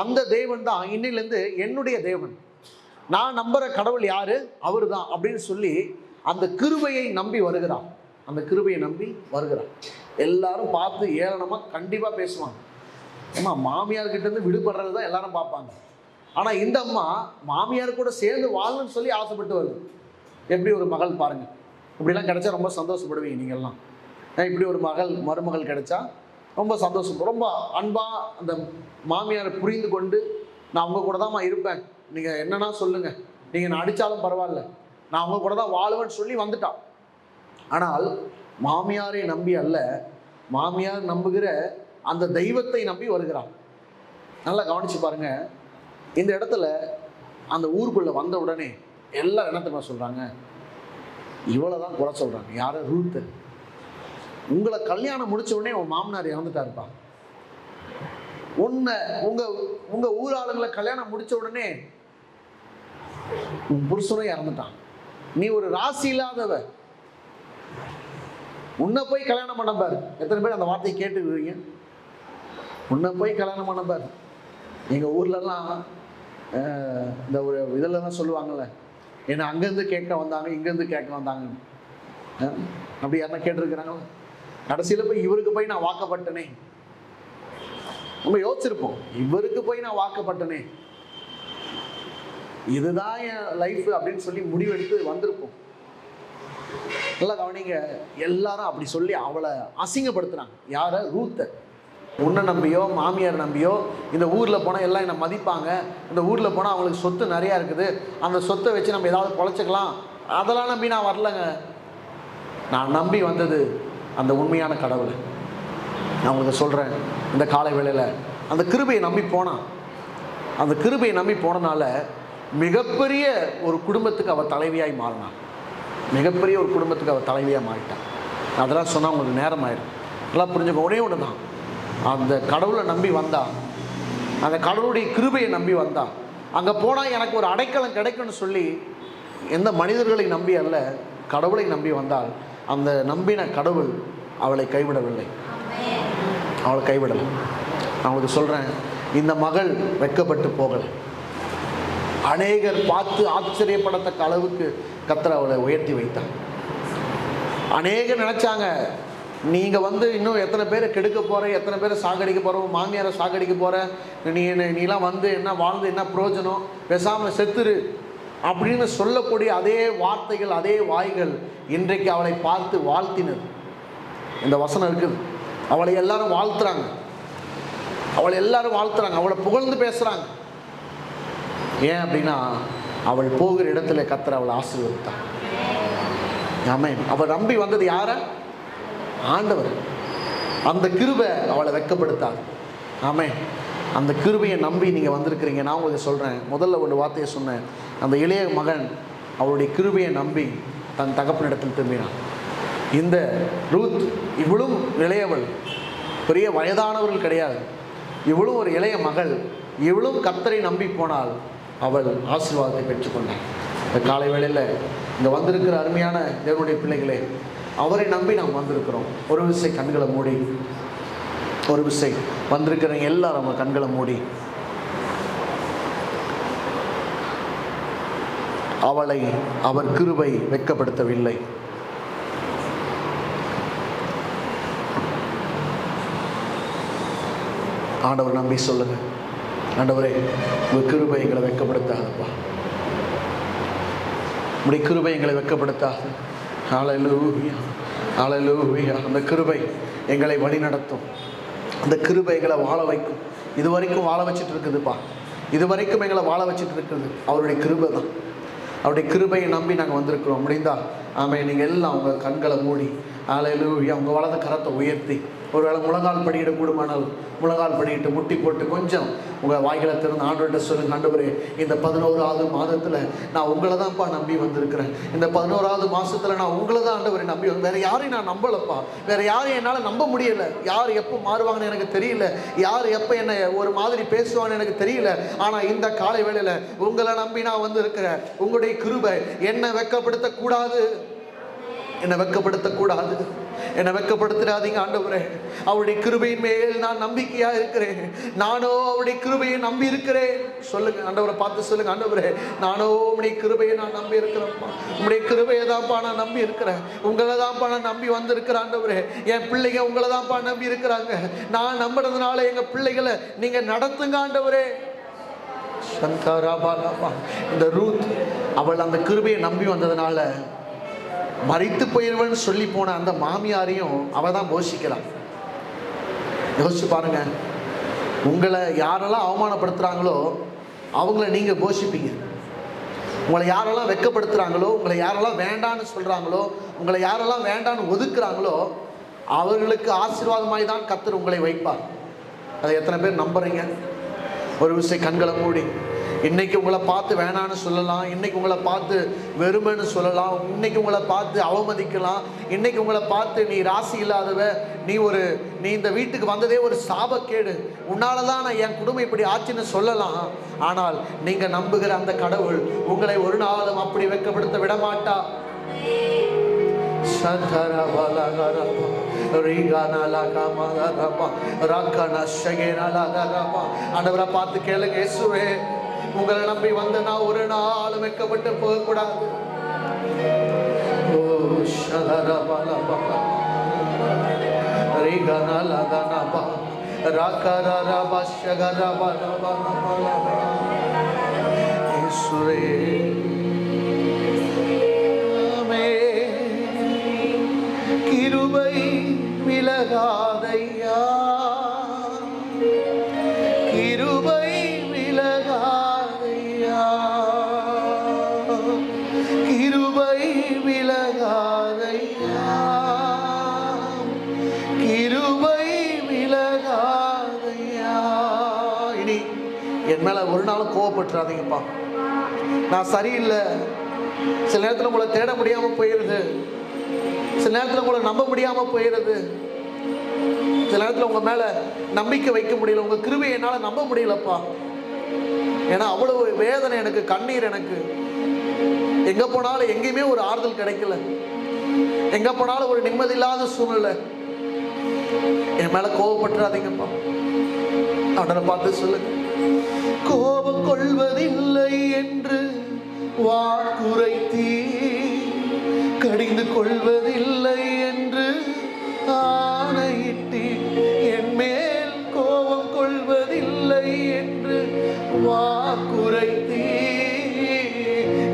அந்த தேவன் தான் இன்னிலேருந்து என்னுடைய தேவன், நான் நம்புற கடவுள் யாரு? அவர் தான் அப்படின்னு சொல்லி அந்த கிருபையை நம்பி வருகிறான். அந்த கிருபையை நம்பி வருகிறான். எல்லாரும் பார்த்து ஏளனமா கண்டிப்பா பேசுவாங்க. அம்மா மாமியார்கிட்ட இருந்து விடுபடுறது தான் எல்லாரும் பார்ப்பாங்க. ஆனா இந்த அம்மா மாமியார் கூட சேர்ந்து வாழணும்னு சொல்லி ஆசைப்பட்டு வருது. எப்படி ஒரு மகள் பாருங்க. இப்படிலாம் கிடைச்சா ரொம்ப சந்தோஷப்படுவீங்க நீங்கள்லாம். இப்படி ஒரு மருமகள் கிடைச்சா ரொம்ப சந்தோஷம். ரொம்ப அன்பா அந்த மாமியாரை புரிந்து கொண்டு, நான் உங்க கூட தான்மா இருப்பேன், நீங்க என்னன்னா சொல்லுங்க, நீங்க நான் அடிச்சாலும் பரவாயில்ல, நான் உங்க கூட தான் வாழுவேன்னு சொல்லி வந்துட்டான். ஆனால் மாமியாரை நம்பி அல்ல, மாமியார் நம்புகிற அந்த தெய்வத்தை நம்பி வருகிறான். நல்லா கவனிச்சு பாருங்க. இந்த இடத்துல அந்த ஊருக்குள்ள வந்த உடனே எல்லாம் என்ன தெரியுமா சொல்றாங்க? இவ்வளவுதான் குறை சொல்றாங்க. யாரு? ரூத். உங்களை கல்யாணம் முடிச்ச உடனே உன் மாமனார் இறந்துட்டாருப்பா. உங்க ஊர் ஆளுங்களை கல்யாணம் முடிச்ச உடனே உன் புருஷனும் இறந்துட்டான். நீ ஒரு ராசி இல்லாதவ, உன்னை போய் கல்யாணம் பண்ண பாரு. எத்தனை பேர் அந்த வார்த்தையை கேட்டுக்கிறீங்க? உன்னை போய் கல்யாணம் பண்ண பாரு. எங்க ஊர்லலாம் இந்த ஒரு இதில் தான் சொல்லுவாங்கல்ல, ஏன்னா அங்கேருந்து கேட்க வந்தாங்க, இங்கேருந்து கேட்க வந்தாங்கன்னு. அப்படி யாருன்னா கேட்டிருக்கிறாங்களா? கடைசியில் போய் இவருக்கு போய் நான் வாக்கப்பட்டனே. நம்ம யோசிச்சிருப்போம், இவருக்கு போய் நான் வாக்கப்பட்டனே, இதுதான் என் லைஃப் அப்படின்னு சொல்லி முடிவெடுத்து வந்திருப்போம். நல்லா கவனிங்க. எல்லாரும் அப்படி சொல்லி அவளை அசிங்கப்படுத்துறாங்க. யார? ரூத்தை. உன்னை நம்பியோ மாமியார் நம்பியோ இந்த ஊரில் போனால் எல்லாம் என்னை மதிப்பாங்க, இந்த ஊரில் போனால் அவங்களுக்கு சொத்து நிறையா இருக்குது, அந்த சொத்தை வச்சு நம்ம ஏதாவது பொழைச்சிக்கலாம், அதெல்லாம் நம்பி நான் வரலைங்க. நான் நம்பி வந்தது அந்த உண்மையான கடவுளை. நான் உங்களுக்கு சொல்கிறேன், இந்த காலை வேளையில் அந்த கிருபையை நம்பி போனான். அந்த கிருபையை நம்பி போனனால மிகப்பெரிய ஒரு குடும்பத்துக்கு அவள் தலைவியாய் மாறினான். மிகப்பெரிய ஒரு குடும்பத்துக்கு அவள் தலைவியாக மாறிட்டான். அதெல்லாம் சொன்னால் உங்களுக்கு நேரம் ஆயிடும். எல்லாம் புரிஞ்சுக்க. ஒரே ஒன்று தான், அந்த கடவுளை நம்பி வந்தா, அந்த கடவுளுடைய கிருபையை நம்பி வந்தா, அங்கே போனால் எனக்கு ஒரு அடைக்கலம் கிடைக்கும்னு சொல்லி எந்த மனிதர்களை நம்பி அல்ல, கடவுளை நம்பி வந்தால் அந்த நம்பின கடவுள் அவளை கைவிடவில்லை. அவளை கைவிடலை. நான் உங்களுக்கு சொல்கிறேன், இந்த மகள் வெட்கப்பட்டு போகலை. அநேகர் பார்த்து ஆச்சரியப்படத்தக்க அளவுக்கு கர்த்தர் அவளை உயர்த்தி வைத்தார். அநேகர் நினைச்சாங்க, நீங்கள் இன்னும் எத்தனை பேரை கெடுக்க போகிற, எத்தனை பேரை சாகடிக்க போகிற, மாமியாரை சாகடிக்க போகிற, நீலாம் என்ன வாழ்ந்து என்ன பிரயோஜனம், பேசாமல் செத்துரு அப்படின்னு சொல்லக்கூடிய அதே வார்த்தைகள், அதே வாய்கள் இன்றைக்கு அவளை பார்த்து வாழ்த்தினது. இந்த வசனம் இருக்குது. அவளை எல்லாரும் வாழ்த்துறாங்க, அவளை எல்லாரும் வாழ்த்துறாங்க, அவளை புகழ்ந்து பேசுகிறாங்க. ஏன் அப்படின்னா அவள் போகிற இடத்துல கர்த்தர் அவளை ஆசீர்வதித்தார். ஆமென். அவள் நம்பி வந்தது யார? ஆண்டவர். அந்த கிருபை அவளை வெட்கப்படுத்தாது. ஆமென். அந்த கிருபையை நம்பி நீங்கள் வந்திருக்கிறீங்க. நான் உங்களுக்கு சொல்கிறேன், முதல்ல ஒரு வார்த்தையை சொன்னேன். அந்த இளைய மகன் அவளுடைய கிருபையை நம்பி தன் தகப்பனிடத்தில் திரும்பினான். இந்த ரூத் இவளும் இளையவள், பெரிய வயதானவர்கள் கிடையாது. இவளும் ஒரு இளைய மகள். இவளும் கர்த்தரை நம்பி போனால் அவள் ஆசீர்வாதத்தை பெற்றுக்கொண்டாள். இந்த காலை வேளையில் இங்கே வந்திருக்கிற அருமையான தேவனுடைய பிள்ளைகளே, அவரை நம்பி நாம் வந்திருக்கிறோம். ஒரு விசை கண்களை மூடி, ஒரு விசை வந்திருக்கிறவங்க எல்லாரும் அவங்க கண்களை மூடி, அவளை அவர் கிருபை வெட்கப்படுத்தவில்லை. ஆண்டவர் நம்பி சொல்லுங்க, ஆண்டவரே உங்கள் கிருபை எங்களை வெட்கப்படுத்தாதுப்பா, உடைய கிருபை எங்களை வெட்கப்படுத்தாது. ஹல்லேலூயா, ஹல்லேலூயா. அந்த கிருபை எங்களை வழி நடத்தும். அந்த கிருபை எங்களை வாழ வைக்கும். இது வரைக்கும் வாழ வச்சுட்டு இருக்குதுப்பா, இது வரைக்கும் எங்களை வாழ வச்சுட்டு இருக்குது அவருடைய கிருபை தான். அவருடைய கிருபையை நம்பி நாங்கள் வந்திருக்கிறோம். முடிந்தா ஆமென், நீங்கள் எல்லாம் உங்கள் கண்களை மூடி ஹல்லேலூயா உங்கள் வலது கரத்தை உயர்த்தி, ஒருவேளை முழங்கால் படியிடக்கூடுமானால் முழங்கால் படியிட்டு முட்டி போட்டு கொஞ்சம் உங்கள் வாய்களை திறந்து ஆண்டவர்கிட்ட சொல்லுங்க, ஆண்டவரே இந்த 11வது மாதத்தில் நான் உங்களை தான்ப்பா நம்பி வந்திருக்கிறேன். இந்த 11வது மாதத்தில் நான் உங்களை தான் ஆண்டவரை நம்பி வேறு யாரையும் நான் நம்பலப்பா, வேறு யாரையும் என்னால் நம்ப முடியலை. யார் எப்போ மாறுவாங்கன்னு எனக்கு தெரியல, யார் எப்போ என்னை ஒரு மாதிரி பேசுவாங்கன்னு எனக்கு தெரியல. ஆனால் இந்த காலை வேளையில் உங்களை நம்பி நான் வந்திருக்கிறேன். உங்களுடைய கிருபை என்னை வெட்கப்படுத்தக்கூடாது, என்னை வெட்கப்படுத்தக்கூடாது. என்னை வெட்கப்படுத்திடாதீங்க ஆண்டவரே. அவருடைய கிருபையின் மேல் நான் நம்பிக்கையா இருக்கிறேன். நானோ அவருடைய கிருபையை நம்பி இருக்கிறேன். சொல்லுங்க ஆண்டவரை பார்த்து சொல்லுங்க, ஆண்டவரே நானோ உம்முடைய கிருபையை நான் நம்பி இருக்கிறேன்ப்பா. உம்முடைய கிருபையை தான்ப்பா நான் நம்பி இருக்கிறேன். உங்களை தான்ப்பா நான் நம்பி வந்திருக்கிறேன் ஆண்டவரே. என் பிள்ளைங்க உங்களை தான்ப்பா நம்பி இருக்கிறாங்க. நான் நம்பினதுனால எங்க பிள்ளைகளை நீங்க நடத்துங்க ஆண்டவரே. சங்கராபாலாபா. இந்த ரூத் அவள் அந்த கிருபையை நம்பி வந்ததுனால மரித்து போயிடுவேன்னு சொல்லி போன அந்த மாமியாரையும் அவ தான் போஷிக்கிறான். யோசிச்சு பாருங்க, உங்களை யாரெல்லாம் அவமானப்படுத்துறாங்களோ அவங்கள நீங்க போஷிப்பீங்க. உங்களை யாரெல்லாம் வெட்கப்படுத்துறாங்களோ, உங்களை யாரெல்லாம் வேண்டான்னு சொல்றாங்களோ, உங்களை யாரெல்லாம் வேண்டான்னு ஒதுக்குறாங்களோ அவர்களுக்கு ஆசீர்வாதமாய் தான் கர்த்தர் உங்களை வைப்பார். அதை எத்தனை பேர் நம்புறீங்க? ஒரு விஷயம் கண்களை மூடி, இன்னைக்கு உங்களை பார்த்து வேணான்னு சொல்லலாம், இன்னைக்கு உங்களை பார்த்து வெறுமைன்னு சொல்லலாம், இன்னைக்கு உங்களை பார்த்து அவமதிக்கலாம், இன்னைக்கு உங்களை பார்த்து நீ ராசி இல்லாதவ, நீ இந்த வீட்டுக்கு வந்ததே ஒரு சாபக்கேடு, உன்னால தான் நான் என் குடும்பம் இப்படி ஆச்சுன்னு சொல்லலாம். ஆனால் நீங்க நம்புகிற அந்த கடவுள் உங்களை ஒரு நாளும் அப்படி வெட்கப்படுத்த விட மாட்டா. ஆண்டவரை பார்த்து கேளுங்க, இயேசுவே உங்களை நம்பி வந்த நான் ஒரு நாள் வெட்கப்பட்டு போக கூடாது. கிருபை விலகாதையா, கிருபை விலகாதையா, கிருபை விலகாதையா, கிருபை விலகாதையா. இனி என் மேல ஒரு நாளும் கோவப்பட்டுறாதீங்கப்பா. நான் சரியில்லை. சில நேரத்தில் உங்களை தேட முடியாம போயிருது, சில நேரத்தில் உங்களை நம்ப முடியாம போயிடுது, சில நேரத்தில் உங்க மேல நம்பிக்கை வைக்க முடியல, உங்க கிருபையை என்னால நம்ப முடியலப்பா. ஏன்னா அவ்வளவு வேதனை எனக்கு, கண்ணீர் எனக்கு. எங்க போனாலும் எங்கேயுமே ஒரு ஆறுதல் கிடைக்கல, எங்க போனாலும் ஒரு நிம்மதி இல்லாத சூழ்நிலை. என் மேல கோபப்பட்டுறாதீங்கப்பா. அவனை பார்த்து சொல்லுங்க, கோபம் கொள்வதில்லை என்று வாக்குரைத்தீ, கடிந்து கொள்வதில்லை என்று ஆணையிட்டு, என் மேல் கோபம் கொள்வதில்லை என்று வாக்குரைத்தீ,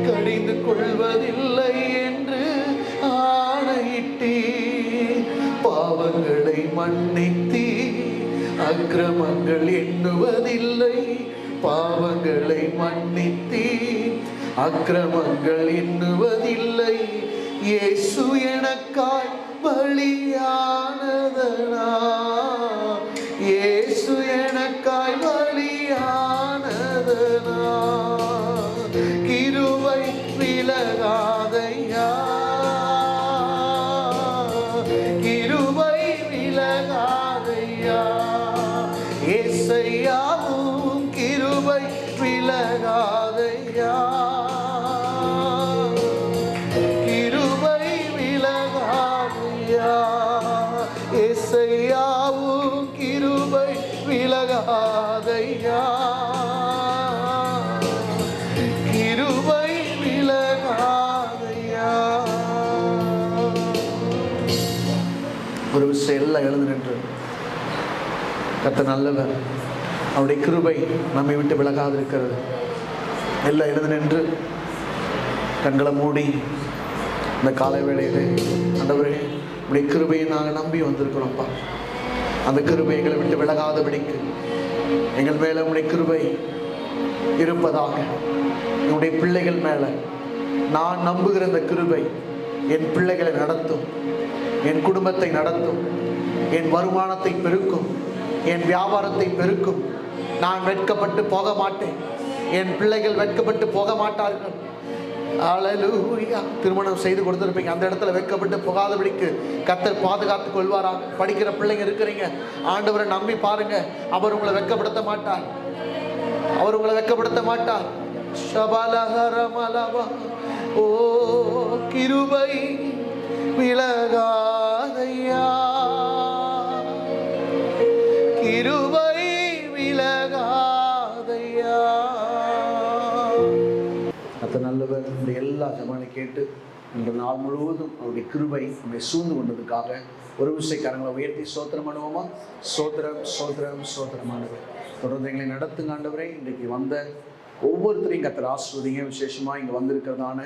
கடிந்து கொள்வதில்லை என்று ஆணையிட்டு, பாவங்களை மன்னித்தீ, அக்கிரமங்கள் எண்ணுவதில்லை, பாவங்களை மன்னித்தீ, அக்கிரமங்கள் எண்ணுவதில்லை, இயேசு எனக்காய் பலியானதனா, இயேசு எனக்காய் பலியானதனா, கிருபை விலகாதையா, கிருபை விலகாதையா, ஏசையாவும் கிருபை விலகாதையா, ஏசையாவும் கிருபை விலகாதையா, கிருபை விலகாதையா. ஒரு விஷயம் எல்லாம் எழுந்து நின்று, கர்த்தர் நல்லவர், அவருடைய கிருபை நம்மை விட்டு விலகாது இருக்கிறது. எல்லாம் எழுந்து நின்று கண்களை மூடி இந்த காலை வேளையிலே, ஆண்டவரே உடைய கிருபையை நாங்கள் நம்பி வந்திருக்கிறோம்ப்பா. அந்த கிருபை எங்களை விட்டு விலகாதபடிக்கு எங்கள் மேலே உடைய கிருபை இருப்பதாக. என்னுடைய பிள்ளைகள் மேலே நான் நம்புகிற இந்த கிருபை என் பிள்ளைகளை நடத்தும், என் குடும்பத்தை நடத்தும், என் வருமானத்தை பெருக்கும், என் வியாபாரத்தை பெருக்கும். நான் வெட்கப்பட்டு போக மாட்டேன், என் பிள்ளைகள் வெட்கப்பட்டு போக மாட்டார்கள். அல்லேலூயா. திருமணம் செய்து கொடுத்துருப்பீங்க, அந்த இடத்துல வெட்கப்பட்டு போகாதபடிக்கு கர்த்தர் பாதுகாத்துக் கொள்வாராம். படிக்கிற பிள்ளைங்க இருக்கிறீங்க, ஆண்டவரை நம்பி பாருங்க, அவர் உங்களை வெட்கப்படுத்த மாட்டார், அவர் உங்களை வெட்கப்படுத்த மாட்டார். ஓ கிருபை விலகாத கிருபை விலகாதையா. கர்த்தர் நல்லவர். நம்முடைய எல்லா ஜெபங்களை கேட்டு இந்த நாள் முழுவதும் அவருடைய கிருபை நம்மை சூழ்ந்து கொண்டதுக்காக ஒரு விஷயக்காரங்களை உயர்த்தி ஸ்தோத்திரம் பண்ணுவோமா? ஸ்தோத்திரம் ஸ்தோத்திரம் ஸ்தோத்திரமானவர். தொடர்ந்து எங்களை நடத்துங்க ஆண்டவரே. இன்றைக்கு வந்த ஒவ்வொருத்தரையும் கர்த்தர் ஆசீர்வதிங்க. விசேஷமாக இங்கே வந்திருக்கிறதான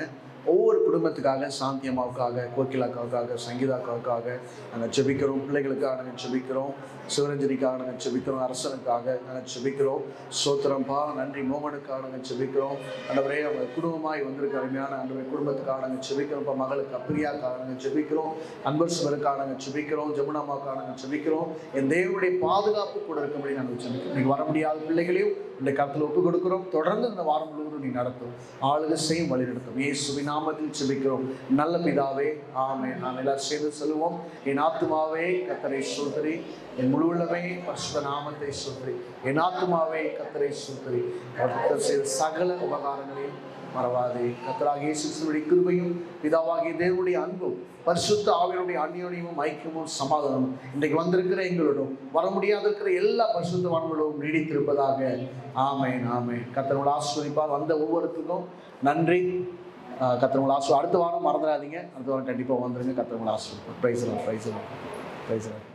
ஒவ்வொரு குடும்பத்துக்காக, சாந்தி அம்மாவுக்காக, கோகிலாக்காவுக்காக, சங்கீதாக்காவுக்காக நாங்கள் ஜெபிக்கிறோம். பிள்ளைகளுக்காக நாங்கள் ஜெபிக்கிறோம். சிவரஞ்சனிக்காக நாங்கள் ஜெபிக்கிறோம். அரசனுக்காக நாங்கள் ஜெபிக்கிறோம். ஸ்தோத்திரம்பா. நன்றி. மோகனுக்காக நாங்கள் ஜெபிக்கிறோம். ஆண்டவரே, அவங்க குடும்பமாய் வந்திருக்க அருமையான ஆண்டவரே குடும்பத்துக்காக நாங்கள் ஜெபிக்கிறோம். மகளுக்கு அப்பிரியாக்காக நாங்கள் ஜெபிக்கிறோம். அன்பர் சிவருக்காக நாங்கள் ஜெபிக்கிறோம். ஜமுனாமாவுக்காக நாங்கள் ஜெபிக்கிறோம். என் தேவனுடைய பாதுகாப்பு கூட இருக்கும்படி நாங்கள் ஜெபிக்கிறோம். நீங்கள் வர முடியாத பிள்ளைகளையும் இந்த கருத்தில் ஒப்புக் கொடுக்கிறோம். தொடர்ந்து இந்த வாரம் முழுவதும் நீ நடத்தும், ஆளுகை செய்யும், வழி நடத்தும். இயேசுவின் நாமத்தில் ஜெபிக்கிறோம் நல்ல பிதாவே, ஆமென். நாம் எல்லாரும் சேர்ந்து சொல்லுவோம். என் ஆத்துமாவே கர்த்தரை ஸ்தோத்திரி, என் முழு உள்ளமே பரிசுத்த நாமத்தை ஸ்தோத்திரி. என் ஆத்துமாவே கர்த்தரை ஸ்தோத்திரி, கர்த்தர் செய்த சகல உபகாரங்களையும் மறவாதே. கர்த்தராகிய இயேசு கிறிஸ்துவின் கிருபையும் பிதாவாகிய தேவனுடைய அன்பும் பரிசுத்த ஆவியினுடைய அந்யோன்யமும் ஐக்கியமும் சமாதானமும் இன்றைக்கு வந்திருக்கிற எங்களோடும் வர முடியாத இருக்கிற எல்லா பரிசுத்தவான்களோடும் நீடித்திருப்பதாக. ஆமென் ஆமென். கர்த்தர் உங்களை ஆசீர்வதிப்பார். வந்த ஒவ்வொருத்தருக்கும் நன்றி. கர்த்தர் உங்களை ஆசீர்வதிப்பார். அடுத்த வாரம் மறந்துடாதீங்க. அடுத்த வாரம் கண்டிப்பாக வந்துருங்க. கர்த்தர் உங்களை ஆசீர்வதிப்பார். Praise Lord, praise Lord, praise Lord.